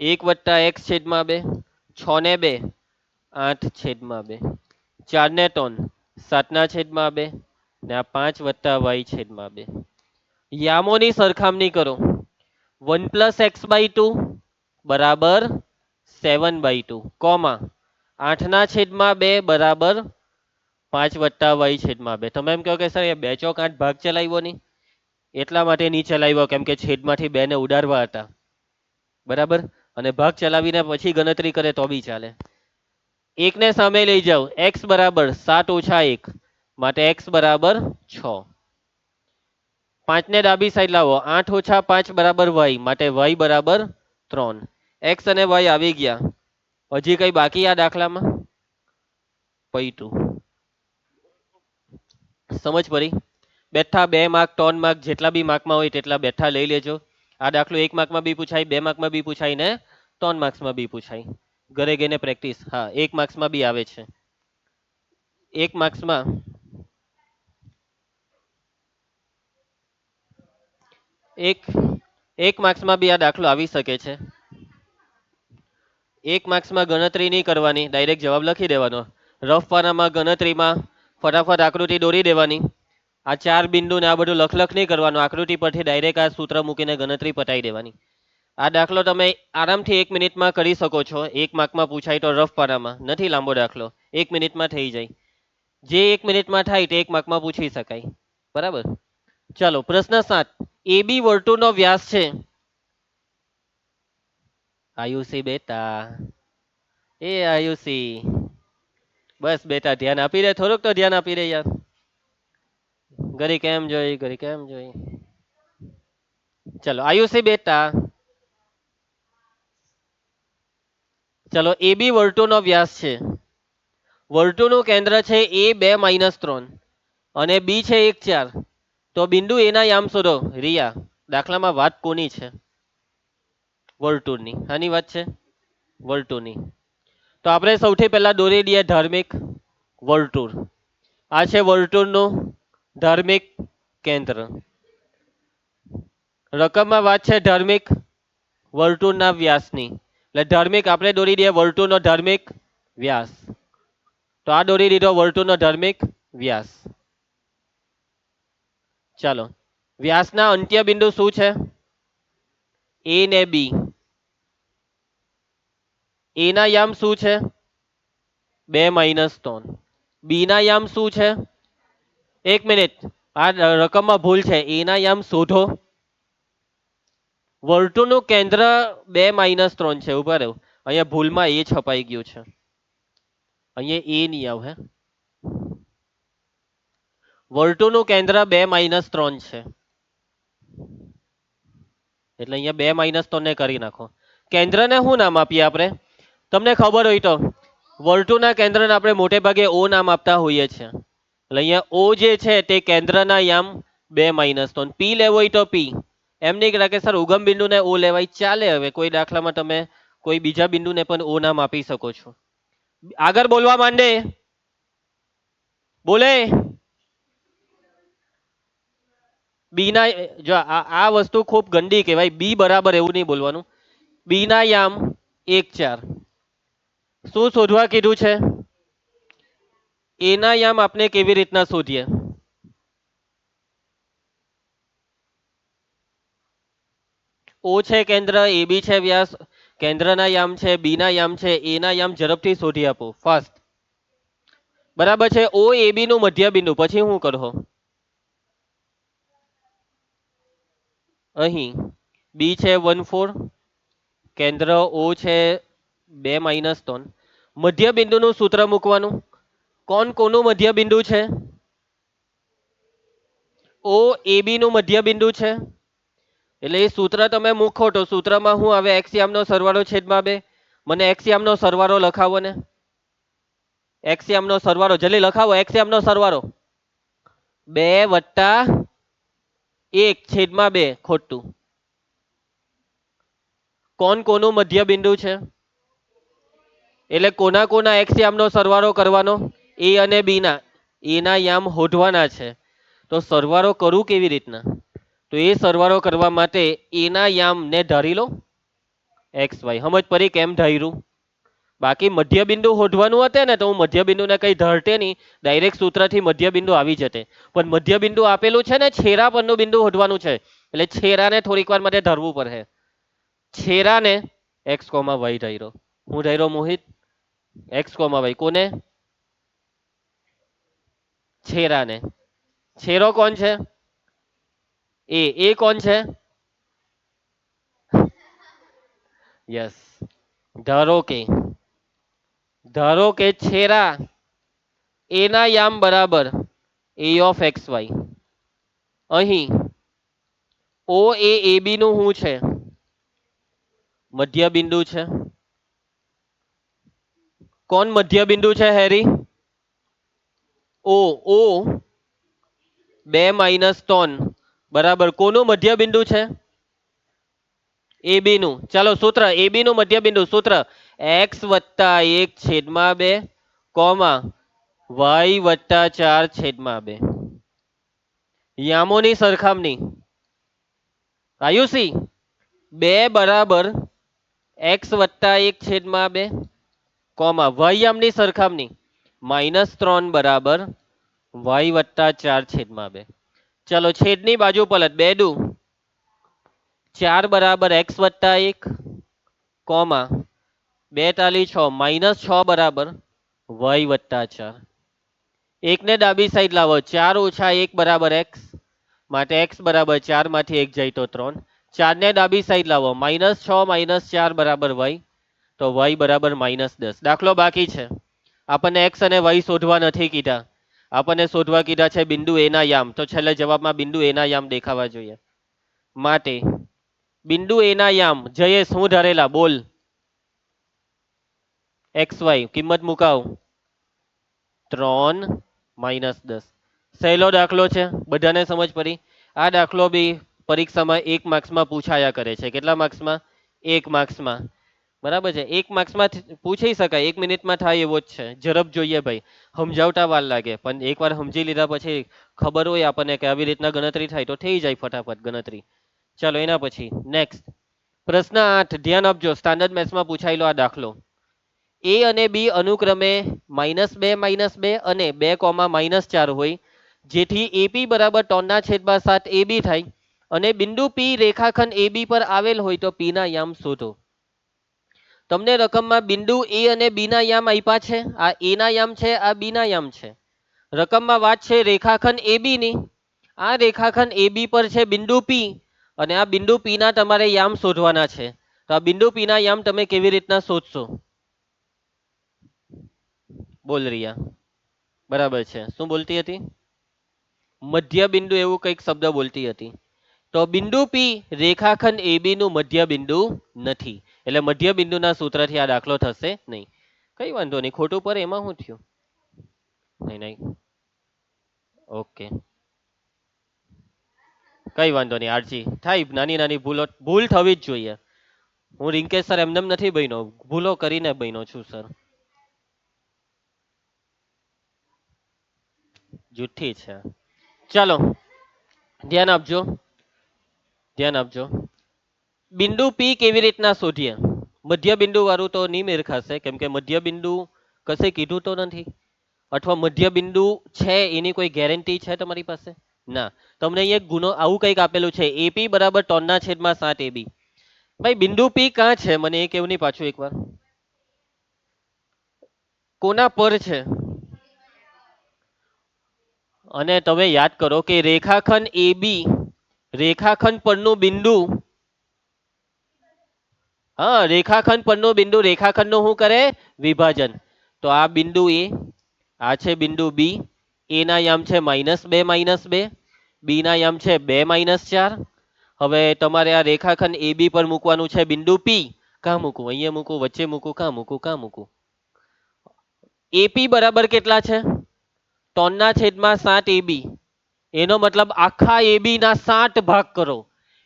1 વત્તા એક્સ છેદમાં 2 6 ને 2 8 છેદમાં 2 4 ને 3 7 ના છેદમાં 2 ને આ 5 વત્તા વાય છેદમાં 2 યામોની સરખામણી કરો 1 પ્લસ એક્સ બાય 2 બરાબર 7/2 કોમા 8 ના છેદમાં 2 બરાબર 5 વત્તા વાય છેદમાં 2. તમે એમ કહો કે સર એ 2 ચોક 8 ભાગ ચલાવ્યો નહીં એટલા માટે નહીં ચલાવ્યો કેમ કે છેદમાંથી 2 ને ઉડાડવા હતા બરાબર અને ભાગ ચલાવીને પછી ગણતરી કરે તો બી ચાલે. એકને સામે લઈ જાઓ x બરાબર 7 ઓછા 1 માટે x બરાબર 6. 5 ને ડાબી સાઈડ લાવો 8 ઓછા 5 બરાબર y માટે y બરાબર 3. x અને y આવી ગયા હજી કઈ બાકી આ દાખલામાં પૈતું સમજ પડી. બેઠા 2 માર્ક 3 માર્ક જેટલા બી માર્કમાં હોય તેટલા બેઠા લઈ લેજો. આ દાખલો 1 માર્કમાં બી પૂછાય 2 માર્કમાં બી પૂછાય ને 3 માર્ક્સમાં બી પૂછાય. ઘરે ગઈને પ્રેક્ટિસ. હા 1 માર્ક્સમાં બી આવે છે 1 માર્ક્સમાં એક 1 માર્ક્સમાં બી આ દાખલો આવી શકે છે. 1 માર્ક્સમાં ગણતરી નહીં કરવાની ડાયરેક્ટ જવાબ લખી દેવાનો. રફ પાનામાં ગણતરીમાં ફટાફટ આકૃતિ દોરી દેવાની. આ 4 બિંદુ ને આ બધું લખ નહીં કરવાનું આકૃતિ પરથી ડાયરેક્ટ આ સૂત્ર મૂકીને ગણતરી પતાવી દેવાની. આ દાખલો તમે આરામથી 1 મિનિટમાં કરી શકો છો. 1 માર્કમાં પૂછાય તો રફ પાનામાં નથી લાંબો દાખલો 1 મિનિટમાં થઈ જાય. જે 1 મિનિટમાં થાય તે 1 માર્કમાં પૂછી શકાય બરાબર. ચાલો પ્રશ્ન 7 એબી વર્તુળનો વ્યાસ છે. આયુષી બેટા એ આયુષી બસ બેટા ધ્યાન આપી દે થોડુંક તો ધ્યાન આપી દે યાર. ઘડી કેમ જોઈ ઘડી કેમ જોઈ. ચલો આયુષી બેટા ચલો એબી વર્તુળનો વ્યાસ છે. વર્તુળનું કેન્દ્ર છે એ 2-3 અને બી છે 1 4. તો બિંદુ એના યામ શોધો. રિયા દાખલામાં વાત કોની છે વર્તુળની. આની વાત છે વર્તુળની. તો આપણે સૌથી પહેલા દોરી દઈએ ધાર્મિક વર્તુળ. આ છે વર્તુળનું ધાર્મિક કેન્દ્ર. રકમમાં વાત છે ધાર્મિક વર્તુળના વ્યાસની એટલે ધાર્મિક આપણે દોરી દઈએ વર્તુળનો ધાર્મિક વ્યાસ. તો આ દોરી દીધો વર્તુળનો ધાર્મિક વ્યાસ. ચાલો વ્યાસના અંત્ય બિંદુ શું છે એ ને બી. એ ના યામ શું છે 2-3. બી ના યામ શું છે 1 મિનિટ આ રકમમાં ભૂલ છે. એ ના યામ શોધો. વર્તુળનું કેન્દ્ર 2-3 છે. ઉભા રહ્યો અહીંયા ભૂલમાં એ છપાઈ ગયું છે અહીંયા એ નહીં આવે. વર્તુળનું કેન્દ્ર 2-3 છે એટલે અહીંયા 2-3 ને કરી નાખો. કેન્દ્રને શું નામ આપીએ આપણે તમને ખબર હોય તો વર્તુળના કેન્દ્રને આપણે મોટે ભાગે ઓ નામ આપતા હોઈએ છીએ. એટલે અહીંયા ઓ જે છે તે કેન્દ્રના યામ 2-3. પી લેવો હોય તો પી એમ નહીં કહેતા કે સર ઉગમ બિંદુને ઓ લેવાય ચાલે. હવે કોઈ દાખલામાં તમે કોઈ બીજા બિંદુને પણ ઓ નામ આપી શકો છો. આગળ બોલવા માંડે બોલે. બી ના જો આ વસ્તુ ખૂબ ગંદી કહેવાય. બી બરાબર એવું નહીં બોલવાનું. બી ના યામ 1 4. શું શોધવા કીધું છે એના યામ આપણે કેવી રીતના શોધીએ ઓ છે કેન્દ્ર એ બી છે વ્યાસ કેન્દ્રના યામ છે બી ના યામ છે એના યામ ઝડપથી શોધી આપો ફાસ્ટ. બરાબર છે. ઓ એ બી નું મધ્ય બિંદુ પછી શું કરો અહીં બી છે 1 4 કેન્દ્ર ઓ છે 2-3. મધ્ય બિંદુનું સૂત્ર મૂકવાનું. કોણ કોનું મધ્ય બિંદુ છે ઓ એ બી નું મધ્ય બિંદુ છે એટલે એ સૂત્ર તમે મૂકો તો સૂત્રમાં શું આવે? એક્સ યામનો સરવાળો છેદમાં 2. મને એક્સ યામનો સરવાળો લખાવો ને. એક્સ યામનો સરવાળો જલ્દી લખાવો. એક્સ યામનો સરવાળો 2 + 1 છેદમાં 2 ખોટું. કોણ કોનું મધ્ય બિંદુ છે? એટલે કોના કોના એક્સ યામનો સરવાળો કરવાનો? એ અને બી ના. એના યામ હોધવાના છે. તો સરવાળો કરું કેવી રીતના? તો એ સરવાળો કરવા માટે એના યામ ને ધારી લો એક્સ વાય. સમજ પડી કેમ ધાર્યું? બાકી મધ્ય બિંદુ શોધવાનું હતે ને તો હું મધ્ય બિંદુને કઈ ધરતે નહીં, ડાયરેક્ટ સૂત્રથી મધ્ય બિંદુ આવી જતે. પણ મધ્ય બિંદુ આપેલું છે ને, છેરા પરનું બિંદુ શોધવાનું છે. એટલે છેરાને થોડીક વાર માટે ધરવું પડે. છેરાને એક્સ કોમા વાય ધાર્યો. હું ધાર્યો મોહિત? X comma Y. કોને? છેરાને. છેરો કોણ છે? એ કોણ છે? યસ. ધારો કે છેરા એના યામ બરાબર એ ઓફ એક્સ વાય. અહીં ઓ એ બી નું શું છે? મધ્ય બિંદુ છે. કોણ મધ્ય બિંદુ છે હેરી? ઓ 2 - 3 બરાબર કોનું મધ્ય બિંદુ છે? એ બી નું. ચાલો સૂત્ર એ બી નું મધ્ય બિંદુ સૂત્ર x + 1 છેદમાં 2 કોમા y + 4 છેદમાં 2. યામોની સરખામણી આયુષી 2 બરાબર x + 1 છેદમાં 2 કોમા y યામની સરખામણી -3 બરાબર y + 4 છેદમાં 2. ચલો છેદની બાજુ પલટ 2 દુ 4 બરાબર x + 1 કોમા 2 તાલી 6 -6 બરાબર y + 4. એકને ડાબી સાઈડ લાવો 4 - 1 બરાબર x માટે x બરાબર 4 માંથી 1 જાય તો 3. 4 ને ડાબી સાઈડ લાવો -6 - 4 બરાબર y તો y બરાબર -10. દાખલો બાકી છે. આપણને x અને y શોધવા નથી કીધા, આપણને શોધવા કીધા છે બિંદુ એ ના યામ. તો છેલ્લે જવાબમાં બિંદુ એ ના યામ દેખાવા જોઈએ. માટે બિંદુ એ ના યામ જયેશ હું ધારેલા બોલ. એક્સ વાય કિંમત મુકાવ 3 - 10. સહેલો દાખલો છે, બધાને સમજ પડી. આ દાખલો બી પરીક્ષામાં 1 માર્ક્સમાં પૂછાયા કરે છે. કેટલા માર્ક્સમાં? 1 માર્ક્સમાં. બરાબર છે. 1 માર્ક્સમાં પૂછી શકાય, 1 મિનિટમાં થાય એવો જ છે. ઝડપ જોઈએ ભાઈ, સમજાવતા વાર લાગે પણ એકવાર સમજી લીધા પછી ખબર હોય આપણને કે આવી રીતના ગણતરી થાય તો થઈ જાય ફટાફટ ગણતરી. ચાલો એના પછી નેક્સ્ટ પ્રશ્ન 8 ધ્યાન આપજો. સ્ટાન્ડર્ડ મેથ્સમાં પૂછાયેલો આ દાખલો. એ અને બી અનુક્રમે -2 - 2 અને 2 - 4 હોય, જેથી એપી બરાબર 3/7 એબી થાય અને બિંદુ પી રેખાખંડ એબી પર આવેલ હોય તો પી ના યામ શોધો. તમને રકમમાં બિંદુ એ અને બી ના યામ આપ્યા છે. આ એ ના યામ છે, આ બી ના યામ છે. રકમમાં વાત છે રેખાખંડ એબી ની. આ રેખાખંડ એબી પર છે બિંદુ પી અને આ બિંદુ પી ના તમારે યામ શોધવાના છે. તો આ બિંદુ પી ના યામ તમે કેવી રીતના શોધશો? બોલ રિયા. બરાબર છે. શું બોલતી હતી? મધ્ય બિંદુ એવું કંઈક શબ્દ બોલતી હતી. તો બિંદુ પી રેખાખંડ એબી નું મધ્ય બિંદુ નથી. એટલે મધ્ય બિંદુના સૂત્રથી આ દાખલો થશે નહીં. કઈ વાંધો નહીં, ખોટું પર એમાં શું થયું? નહીં. ઓકે, કઈ વાંધો નહીં. આરજી થાય, નાની નાની ભૂલ થવી જ જોઈએ. હું રિંકેશ સર એમનેમ નથી બન્યો, ભૂલો કરીને બન્યો છું સર. જુઠ્ઠી છે. ચાલો ધ્યાન આપજો, ધ્યાન આપજો. બિંદુ પી કેવી રીતના શોધીએ? મધ્ય બિંદુ વાળું તો નહીં મેળ ખાશે, કેમ કે મધ્ય બિંદુ કશે કીધું તો નથી. અથવા મધ્ય બિંદુ છે એની કોઈ ગેરંટી છે તમારી પાસે? ના. તમને અહીંયા એક ગુનો આવું કંઈક આપેલું છે એપી બરાબર 3/7 એબી. ભાઈ બિંદુ પી કાં છે મને એ કેવું નહીં પાછું એકવાર. કોના પર છે? અને તમે યાદ કરો કે રેખાખંડ એબી, રેખાખંડ પરનું બિંદુ, હા રેખાખંડ પરનું બિંદુ રેખાખંડ નું શું કરે? વિભાજન. તો આ બિંદુ એ, આ છે બિંદુ બી. એ ના યામ છે -2 - 2, બી ના યામ છે 2 - 4 હવે તમારે આ રેખાખંડ AB પર મૂકવાનું છે બિંદુ P. કાં મૂકું? અહીંયા મૂકું, વચ્ચે મૂકું, કાં મૂકું, કાં મૂકું? AP બરાબર કેટલા છે? 3/7 AB. એનો મતલબ આખા AB ના 60 ભાગ કરો.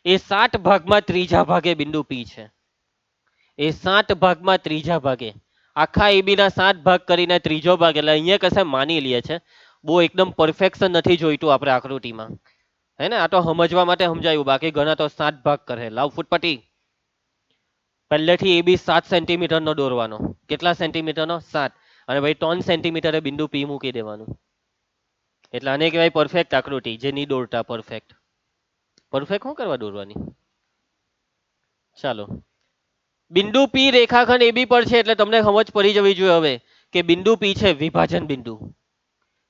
એ 60 ભાગમાં ત્રીજા ભાગે બિંદુ P છે. એ 60 ભાગમાં ત્રીજા ભાગે આખા AB ના 60 ભાગ કરીને ત્રીજો ભાગ, એટલે અહીંયા કશે માની લે છે. બહુ એકદમ પરફેક્શન નથી જોઈતું આપણે આકૃતિમાં, હે ને? આ તો સમજવા માટે સમજાયું, બાકી ઘણા તો 7 ભાગ કરે. લાવ ફૂટપટ્ટી. પહેલેથી AB 7 સેન્ટીમીટર નો દોરવાનો. કેટલા સેન્ટીમીટર નો? 7. અને ભાઈ 3 સેન્ટીમીટરે બિંદુ P મૂકી દેવાનું. એટલે આને કહેવાય પરફેક્ટ આકૃતિ, જે નહીં દોરતા પરફેક્ટ. પરફેક્ટ શું કરવા દોરવાની? ચાલો, બિંદુ P રેખાખંડ AB પર છે, એટલે તમને સમજ પડી જવી જોઈએ હવે કે બિંદુ P છે વિભાજન બિંદુ.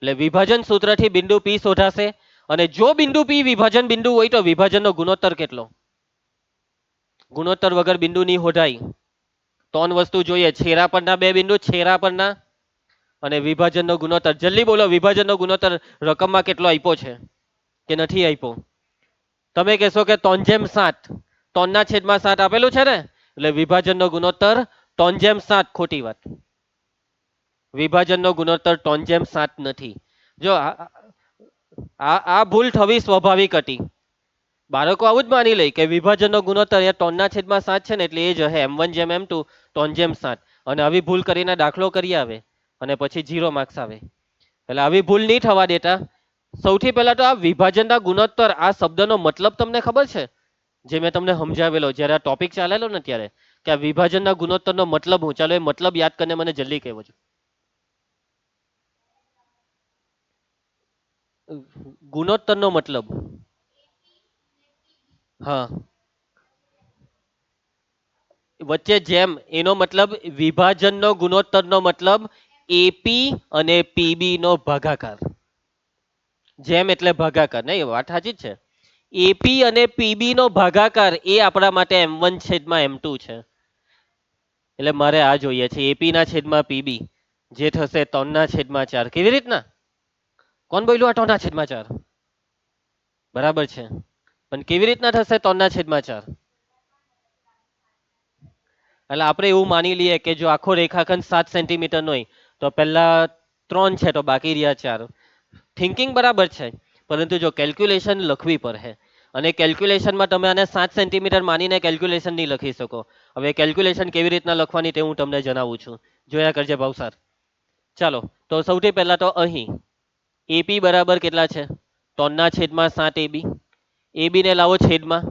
એટલે વિભાજન સૂત્રથી બિંદુ P શોધાશે. અને જો બિંદુ P વિભાજન બિંદુ હોય તો વિભાજનનો ગુણોત્તર કેટલો? ગુણોત્તર વગર બિંદુ નહીં શોધાય. 3 વસ્તુ જોઈએ: છેરા પરના 2 બિંદુ, છેરા પરના, અને વિભાજનનો ગુણોત્તર. જલ્દી બોલો, વિભાજનનો ગુણોત્તર રકમમાં કેટલો આપ્યો છે કે નથી આપ્યો? તમે કહેશો કે 3/7. 3/7 આપેલું છે ને, એટલે વિભાજનનો ગુણોત્તર 3/7. ખોટી વાત. વિભાજનનો ગુણોત્તર 3/7 નથી. જો આ ભૂલ થવી સ્વાભાવિક હતી. બાળકો આવું જ માની લે કે વિભાજનનો ગુણોત્તર એ 3/7 છે ને, એટલે એ જ હે M1/M2 3/7. અને આવી ભૂલ કરીને દાખલો કરી આવે અને પછી 0 માર્ક્સ આવે. એટલે આવી ભૂલ નહીં થવા દેતા. સૌથી પહેલા તો આ વિભાજનના ગુણોત્તર આ શબ્દનો મતલબ તમને ખબર છે? જે મેં તમને સમજાવેલો જ્યારે આ ટોપિક ચાલેલો ને ત્યારે, કે આ વિભાજનના ગુણોત્તરનો મતલબ હું. ચાલો એ મતલબ યાદ કરીને મને જલ્દી કહેવો છો. ગુણોત્તરનો મતલબ, હા, વચ્ચે જેમ, એનો મતલબ વિભાજનનો ગુણોત્તરનો મતલબ AP અને PB નો ભાગાકાર. જેમ એટલે ભાગાકાર. નહીં, વાત સાચી જ છે. AP અને PB નો ભાગાકાર એ આપણા માટે M1/M2 છે. એટલે મારે આ જોઈએ છે AP ના છેદમાં PB, જે થશે 3/4. કેવી રીતના? કોણ બોલ્યું આ 3/4? બરાબર છે, પણ કેવી રીતના થશે 3/4? એટલે આપણે એવું માની લઈએ કે જો આખો રેખાખંડ 7 સેન્ટીમીટર નો હોય તો પહેલા 3 છે તો બાકી રહ્યા 4. થિંકિંગ બરાબર છે, પરંતુ જો કેલ્ક્યુલેશન લખવી પડે, અને કેલ્ક્યુલેશનમાં તમે આને 7 સેન્ટીમીટર માનીને કેલ્ક્યુલેશન નહીં લખી શકો. હવે કેલ્ક્યુલેશન કેવી રીતના લખવાની તે હું તમને જણાવું છું. જોયા કરજે ભાવસાર. ચાલો, તો સૌથી પહેલા તો અહીં AP બરાબર કેટલા છે? 3/7 AB. AB ને લાવો છેદમાં.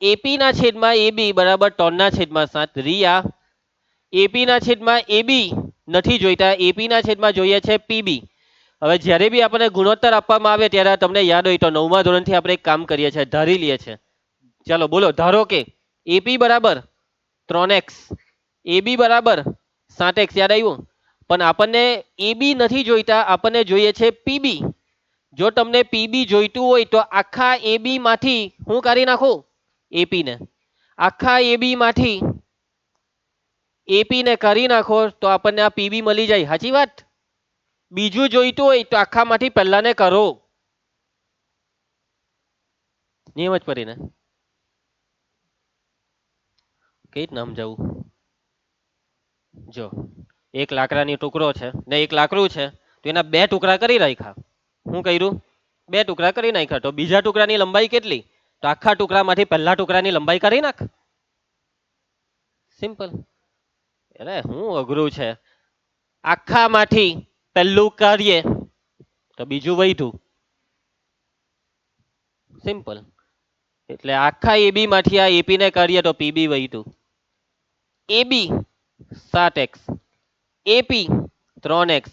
AP ના છેદમાં AB બરાબર 3/7. રિયા, AP ના છેદમાં AB નથી જોઈતા, AP ના છેદમાં જોઈએ છે PB. હવે જ્યારે બી આપણને ગુણોત્તર આપવામાં આવે ત્યારે તમને યાદ હોય તો 9મા ધોરણથી આપણે એક કામ કરીએ છીએ, ધારી લઈએ છીએ. ચાલો બોલો, ધારો કે AP બરાબર 3x, AB બરાબર 7x. યાદ આવ્યું? પણ આપણને AB નથી જોઈતા, આપણને જોઈએ છે PB. જો તમને PB જોઈતું હોય તો આખા AB માંથી હું કાઢી નાખું? AP ને. આખા AB માંથી AP ને કાઢી નાખો તો આપણને આ PB મળી જાય. સાચી વાત? બીજું જોઈતું હોય તો આખામાંથી પહેલાને કરો. નિયમ જ પડીને કઈ જ નામ જવું. જો એક લાકડાની ટુકડો છે ને એક લાકડું છે, તો એના 2 ટુકડા કરી રાખ્યા. શું કર્યું? 2 ટુકડા કરી નાખ્યા. તો બીજા ટુકડાની લંબાઈ કેટલી? તો આખા ટુકડામાંથી પહેલા ટુકડાની લંબાઈ કરી નાખ. સિમ્પલ. એટલે હું અઘરું છે? આખામાંથી પહેલું કરીએ તો બીજું વધ્યું. સિમ્પલ. એટલે આખા AB માંથી આ AP ને કાઢીએ તો PB વધ્યું. AB 7x, AP 3x,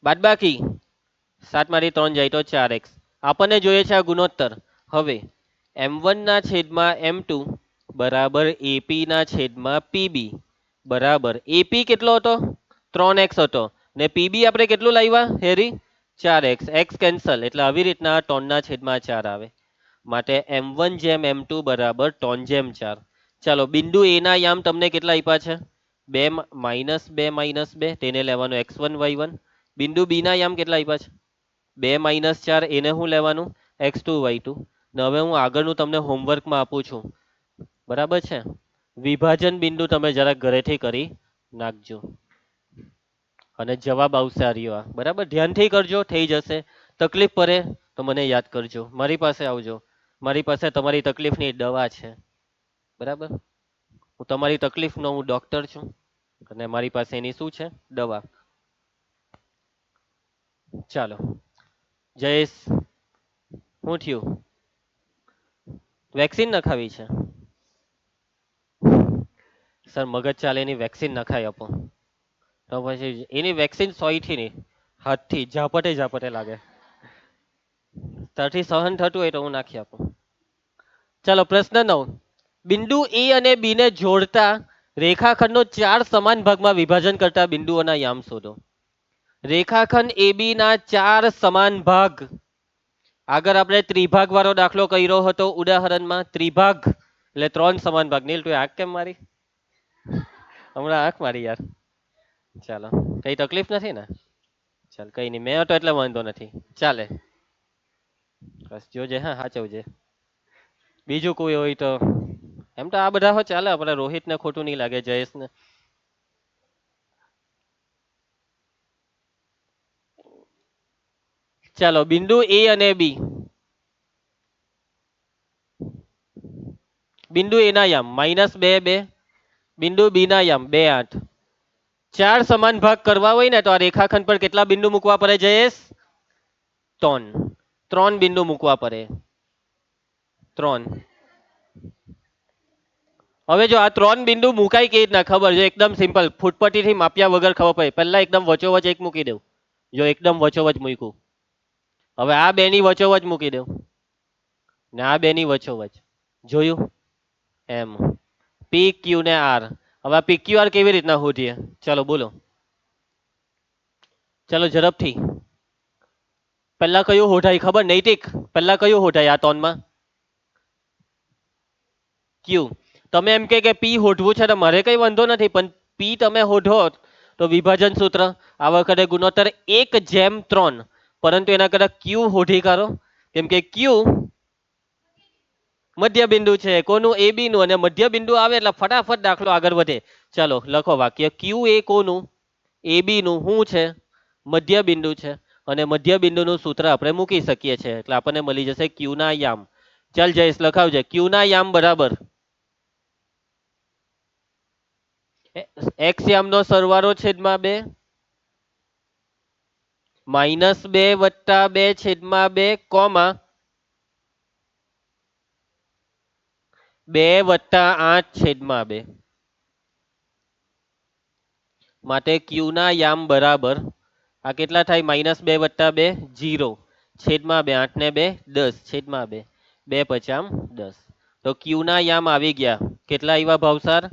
બાદબાકી 7 માંથી 3 જાય તો 4x. આપણને જોઈએ છે આ ગુણોત્તર. હવે M1 ના છેદમાં M2 બરાબર AP ના છેદમાં PB બરાબર. AP કેટલો હતો? 3x હતો. ને PB આપણે કેટલું લાવ્યા હેરી? 4x. x કેન્સલ, એટલે આવી રીતના 3/4 આવે. માટે M1/M2 બરાબર 3/4. ચાલો, બિંદુ A ના યામ તમને કેટલા આપ્યા છે? 2 -2 તેને લેવાનું x1 y1. બિંદુ B ના યામ કેટલા આપ્યા છે? 2 - 4, એને હું લેવાનું? x2 y2. ને હવે હું આગળનું તમને હોમવર્કમાં આપું છું, બરાબર છે? વિભાજન બિંદુ તમે જરાક ઘરેથી કરી નાખજો અને જવાબ આવશે આ રહ્યો આ. બરાબર, ધ્યાનથી કરજો, થઈ જશે. તકલીફ પડે તો મને યાદ કરજો, મારી પાસે આવજો. મારી પાસે તમારી તકલીફની દવા છે. બરાબર, હું તમારી તકલીફનો હું ડોક્ટર છું અને મારી પાસે એની શું છે? દવા. ચાલો જયેશ, શું થયું? વેક્સિન નખાવી છે? સર મગજ ચાલે એની વેક્સિન નખાઈ આપો. તો પછી એની વેક્સિન સોયથી નહીં, હાથથી ઝાપટે ઝાપટે લાગે. તારથી સહન થતું હોય તો હું નાખી આપું. ચાલો પ્રશ્ન 9. બિંદુ એ અને બી ને જોડતા રેખાખંડનો 4 સમાન ભાગમાં વિભાજન કરતા બિંદુઓના યામ શોધો. રેખાખંડ AB ના 4 સમાન ભાગ. આગળ આપણે ત્રિભાગ વાળો દાખલો કર્યો હતો ઉદાહરણમાં. ત્રિભાગ એટલે 3 સમાન ભાગ. નીલ તું આંખ કેમ મારી? હમણાં આંખ મારી યાર. ચાલો, કઈ તકલીફ નથી ને? ચાલ કઈ નહીં, મેં હતો એટલે વાંધો નથી, ચાલે. બસ જોજે, હા સાચવજે. બીજું કોઈ હોય તો એમ તો આ બધા હો ચાલે, આપણે રોહિત ને ખોટું નહીં લાગે, જયેશ ને. ચાલો બિંદુ એ અને બી. બિંદુ એ ના યામ -2 2, બિંદુ બી ના યામ 2 8. 4 સમાન ભાગ કરવા હોય ને તો આ રેખાખંડ પર કેટલા બિંદુ મૂકવા પડે જયેશ? 3. 3 બિંદુ મૂકવા પડે. 3. હવે જો આ 3 બિંદુ મુકાય કેવી રીતના ખબર છે? એકદમ સિમ્પલ, ફૂટપટ્ટીથી માપ્યા વગર ખબર પડે. પહેલા એકદમ વચોવચ એક મૂકી દઉં. જો એકદમ વચોવચ મૂક્યું. હવે આ બેની વચોવચ મૂકી દઉં ને આ બેની વચોવચ. જોયું? એમ. પી ક્યુ ને આર. હવે પી ક્યુ આર કેવી રીતના શોધીએ? ચાલો બોલો, ચાલો ઝડપથી. પહેલા કયું હોઠાય ખબર? નૈતિક, પહેલા કયું હોઠાય આ ત્રણમાં? ક્યુ. તમે એમ કે પી હોઠવું છે તો મારે કઈ વાંધો નથી, પણ પી તમે હોઠો તો વિભાજન સૂત્ર આ વખતે ગુણોત્તર 1/3, પરંતુ એના કરતા ક્યુ હોઠી કાઢો. કેમ કે ક્યુ મધ્ય બિંદુ છે. કોનું? એ બી નું. અને મધ્ય બિંદુ આવે એટલે ફટાફટ દાખલો આગળ વધે. ચાલો લખો વાક્ય. ક્યુ એ કોનું? એ બી નું. શું છે? મધ્ય બિંદુ છે. અને મધ્ય બિંદુનું સૂત્ર આપણે મૂકી શકીએ છીએ, એટલે આપણને મળી જશે ક્યુ ના યામ. ચાલ જયેશ લખાવજે. ક્યુ ના યામ બરાબર એક્સ યામનો સરવાળો છેદમાં 2 -2 + 2 છેદમાં 2 કોમા 2 + 8 છેદમાં 2. માટે ક્યુ ના યામ બરાબર આ કેટલા થાય? -2 + 2 0 છેદમાં 2, 8 ને 2 10 છેદમાં 2, 2 × 5 = 10. તો ક્યુ ના યામ આવી ગયા. કેટલા આવ્યા ભાવસાર?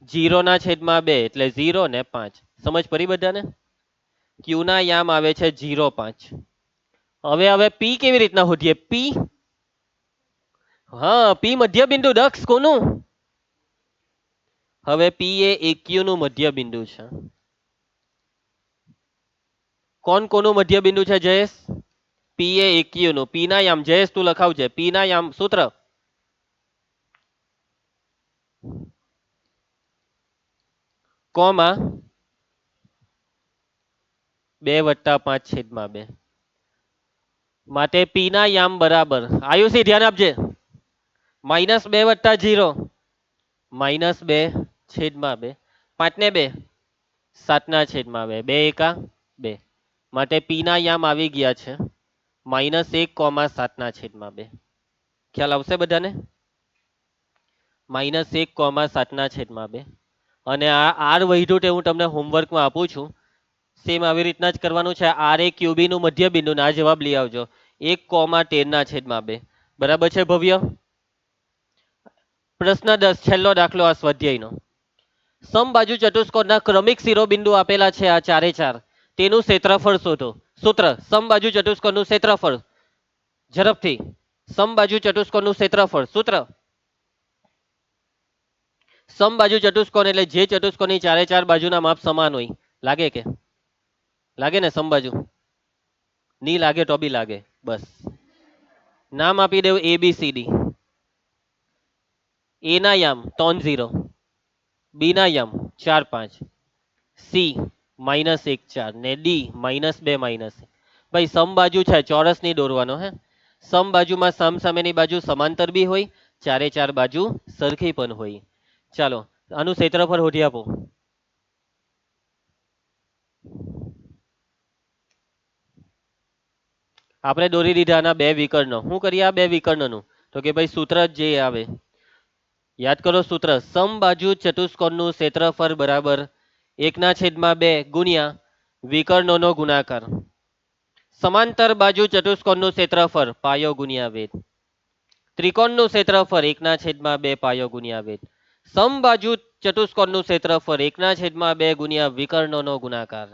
0 ના છેદમાં 2 એટલે 0 ને 5. સમજ પડી બધાને? ક્યુ ના યામ આવે છે 0 5. હવે પી કેવી રીતના શોધીએ? પી, હા પી મધ્ય બિંદુ. દક્ષ કોનું? હવે પી એ એક્યુ નું મધ્ય બિંદુ છે. કોનું મધ્ય બિંદુ છે જયેશ? પી એ એક્યુ નું. પી ના યામ જયેશ તું લખાવજે. પી ના યામ સૂત્ર કોમા 2 + 5 છેદમાં 2. માટે પી ના યામ બરાબર, આયુષી ધ્યાન આપજે, -2 + 0 -2 છેદમાં 2, 5 ને 2 7 ના છેદમાં 2, 2 એકા 2. માટે પી ના યામ આવી ગયા છે -1, 7 ના છેદમાં 2. ખ્યાલ આવશે બધાને? -1, 7 ના છેદમાં 2. અને આ આર વધ્યું તે હું તમને હોમવર્કમાં આપું છું. સેમ આવી રીતના જ કરવાનું છે. આર એ ક્યુબી નું મધ્ય બિંદુ. ના જવાબ લઈ આવજો. 1, 13 ના છેદમાં 2. બરાબર છે ભવ્ય? પ્રશ્ન 10 છેલ્લો દાખલો આ સ્વાધ્યાયનો. સમબાજુ ચતુષ્કોણના ક્રમિક શિરોબિંદુ આપેલા છે આ ચારે ચાર. તેનું ક્ષેત્રફળ શોધો. સૂત્ર સમબાજુ ચતુષ્કોણનું ક્ષેત્રફળ. ઝડપથી. સમબાજુ ચતુષ્કોણનું ક્ષેત્રફળ. સૂત્ર સમબાજુ ચતુષ્કોણ એટલે જે ચતુષ્કોણની ચારે ચાર બાજુના માપ સમાન હોય. લાગે કે? લાગે ને? સમબાજુ ની લાગે તો બી લાગે. બસ નામ આપી દેવું ABCD. એ ના યામ 3 0, બી ના યામ 4 5, સી -1 4 ને ડી -2 -1. ભાઈ સમ બાજુ છે, ચોરસ નહીં દોરવાનો હે. સમ બાજુમાં સમ સામેની બાજુ સમાંતર બી હોય, ચારે ચાર બાજુ સરખી પણ હોય. ચાલો આનું ક્ષેત્રફળ શોધી આપો. આપણે દોરી દીધા આના બે વિકર્ણ. શું કરીએ આ બે વિકર્ણનું? તો કે ભાઈ સૂત્ર જ જે આવે, યાદ કરો સૂત્ર. સમબાજુ ચતુષ્કોણનું ક્ષેત્રફળ બરાબર 1/2 ગુણ્યા વિકર્ણોનો ગુણાકાર. સમાંતર બાજુ ચતુષ્કોણનું ક્ષેત્રફળ પાયો ગુણ્યા વેધ. ત્રિકોણનું ક્ષેત્રફળ 1/2 પાયો ગુણ્યા વેધ. સમબાજુ ચતુષ્કોણનું ક્ષેત્રફળ 1/2 ગુણ્યા વિકર્ણોનો ગુણાકાર.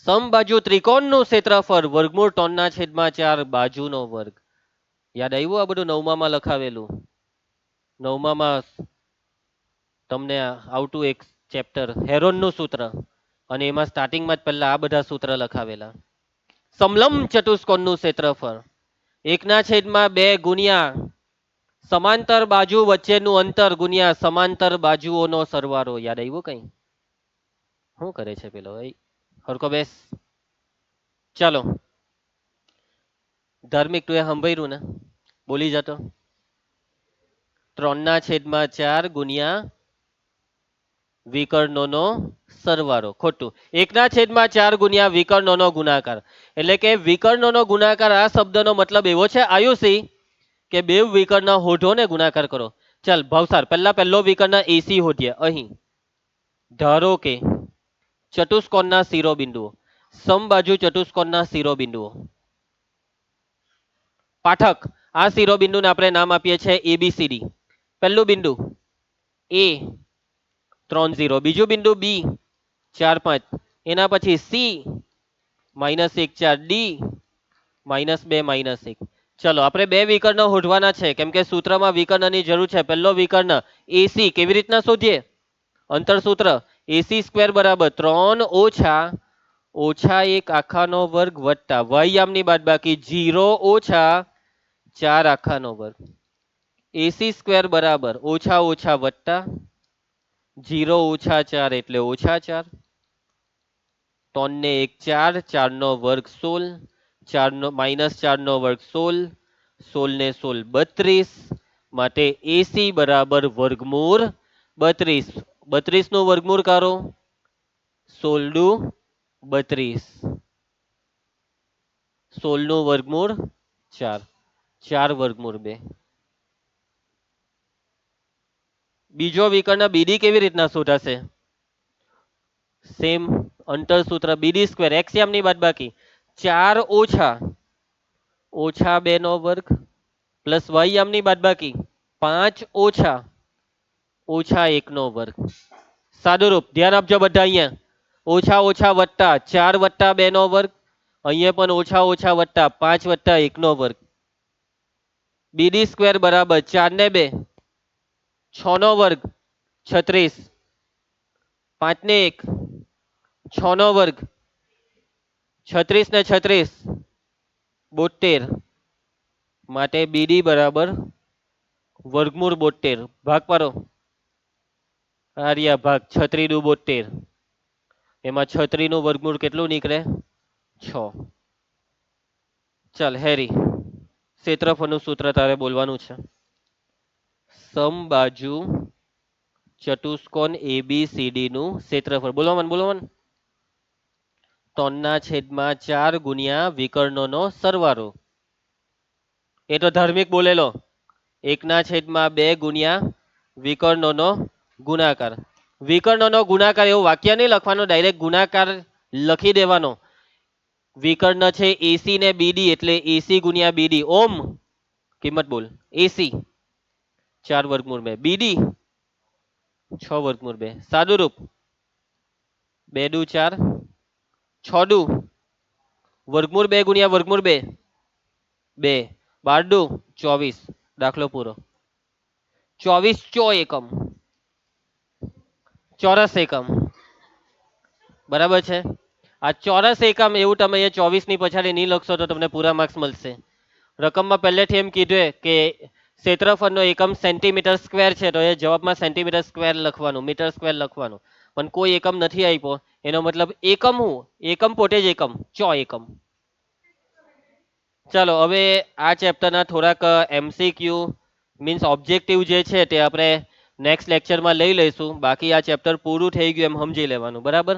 સમબાજુ ત્રિકોણનું ક્ષેત્રફળ વર્ગમૂળ 3/4 બાજુનો વર્ગ. યાદ આવ્યું આ બધું નવમામાં લખાવેલું? નવમામાં તમને આવતું એક ચેપ્ટર હેરોનનું સૂત્ર, અને એમાં સ્ટાર્ટિંગમાં જ પહેલા આ બધા સૂત્ર લખાવેલા. સમલંબ ચતુષ્કોણનું ક્ષેત્રફળ 1/2 ગુણ્યા સમાંતર બાજુ વચ્ચેનું અંતર ગુણ્યા સમાંતર બાજુઓનો સરવાળો. યાદ આવ્યું કઈ? શું કરે છે પેલો? હરકો બેસ. ચાલો ધાર્મિક, તું એ સાંભળ્યું ને? બોલી જતો. 3/4 ગુણ્યા વિકર્ણોનો સરવાળો. ખોટું. 1/4 ગુણ્યા વિકર્ણોનો ગુણાકાર. એટલે કે વિકર્ણોનો ગુણાકાર, આ શબ્દનો મતલબ એવો છે આયુષી કે બે વિકર્ણ હોઢો ને ગુણાકાર કરો. ચાલ ભાવસાર, પહેલો વિકર્ણ એસી હોધીએ. અહીં ધારો કે ચતુષ્કોણના શિરોબિંદુઓ, સમબાજુ ચતુષ્કોણના શિરોબિંદુઓ. પાઠક, આ શિરોબિંદુને આપણે નામ આપીએ છીએ ABCD. પહેલું બિંદુ A 3 0, બીજું બિંદુ B 4 5, એના પછી C -1 4, D -2 -1. ચલો આપણે બે વિકર્ણ શોધવાના છે, કેમ કે સૂત્રમાં વિકર્ણની જરૂર છે. પહેલો વિકર્ણ AC કેવી રીતના શોધીએ? અંતર સૂત્ર. AC² બરાબર 3 ઓછા 1 આખાનો વર્ગ વત્તા y યામની બાદબાકી 0 ઓછા 4 આખાનો વર્ગ. AC² બરાબર ઓછા વત્તા 0 ઓછા 4 એટલે ઓછા 4. 3 ને 1 4, 4 નો વર્ગ 16, 4 નો -4 નો વર્ગ 16, 16 ને 16 32. માટે AC બરાબર વર્ગમૂળ 32. 32 નું વર્ગમૂળ કરો, 16 દુ 32. 16 નું વર્ગમૂળ 4, 4 વર્ગમૂળ 2. બીજો વિકર્ણ BD કેવી રીતના શોધાશે? સેમ અંતર સૂત્ર. BD² x યામની બાદબાકી 4 ઓછા 2 નો વર્ગ પ્લસ y યામની બાદબાકી 5 ઓછા 1 નો વર્ગ. સાદુરૂપ. ધ્યાન આપજો બધા. અહીંયા ઓછા વત્તા 4 વત્તા 2 નો વર્ગ, અહીંયા પણ ઓછા વત્તા 5 વત્તા 1 નો વર્ગ. BD² બરાબર 4 ને 2 6 નો વર્ગ 36, 5 ને 1 6 નો વર્ગ 36 ને 36 72. માટે BD બરાબર વર્ગમૂળ 72. ભાગ પાડો. આર્યા ભાગ 36 દુ 72. એમાં 36 નું વર્ગમૂળ કેટલું નીકળે? 6. ચાલ હેરી, ક્ષેત્રફળનું સૂત્ર તારે બોલવાનું છે. સમબાજુ ચતુષ્કોણ ABCD નું ક્ષેત્રફળ. બોલો મન. 3/4 ગુણ્યા વિકર્ણોનો સરવાળો. એ તો ધાર્મિક બોલેલો. 1/2 ગુણ્યા વિકર્ણોનો ગુણાકાર. વિકર્ણોનો ગુણાકાર એવું વાક્ય નહીં લખવાનું, ડાયરેક્ટ ગુણાકાર લખી દેવાનો. વિકર્ણ છે AC ને BD, એટલે AC ગુણ્યા BD. ઓમ કિંમત બોલ. AC 4 વર્ગમૂળ 2, BD 6 વર્ગમૂળ 2. સાદુરૂપ. 2 દુ 4, 6 દુ વર્ગમૂળ 2 ગુણ્યા વર્ગમૂળ 2 2, 12 દુ 24. દાખલો પૂરો. 24 ચો એકમ, ચોરસ એકમ. બરાબર છે. આ ચોરસ એકમ એવું તમે અહીંયા 24 ની પછાડી નહીં લખશો તો તમને પૂરા માર્ક્સ મળશે. રકમમાં પહેલેથી એમ કીધું કે ક્ષેત્રફળનો એકમ સેન્ટીમીટર સ્ક્વેર છે, તો એ જવાબમાં સેન્ટીમીટર સ્ક્વેર લખવાનું, મીટર સ્ક્વેર લખવાનું. પણ કોઈ એકમ નથી આપ્યો, એનો મતલબ એકમ હું એકમ પોતે જ એકમ, ચો એકમ. ચાલો હવે આ ચેપ્ટરના થોડાક એમસીક્યુ મીન્સ ઓબ્જેક્ટિવ જે છે તે આપણે નેક્સ્ટ લેક્ચરમાં લઈ લઈશું. બાકી આ ચેપ્ટર પૂરું થઈ ગયું એમ સમજી લેવાનું, બરાબર.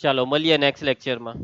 ચાલો મળીએ નેક્સ્ટ લેક્ચરમાં.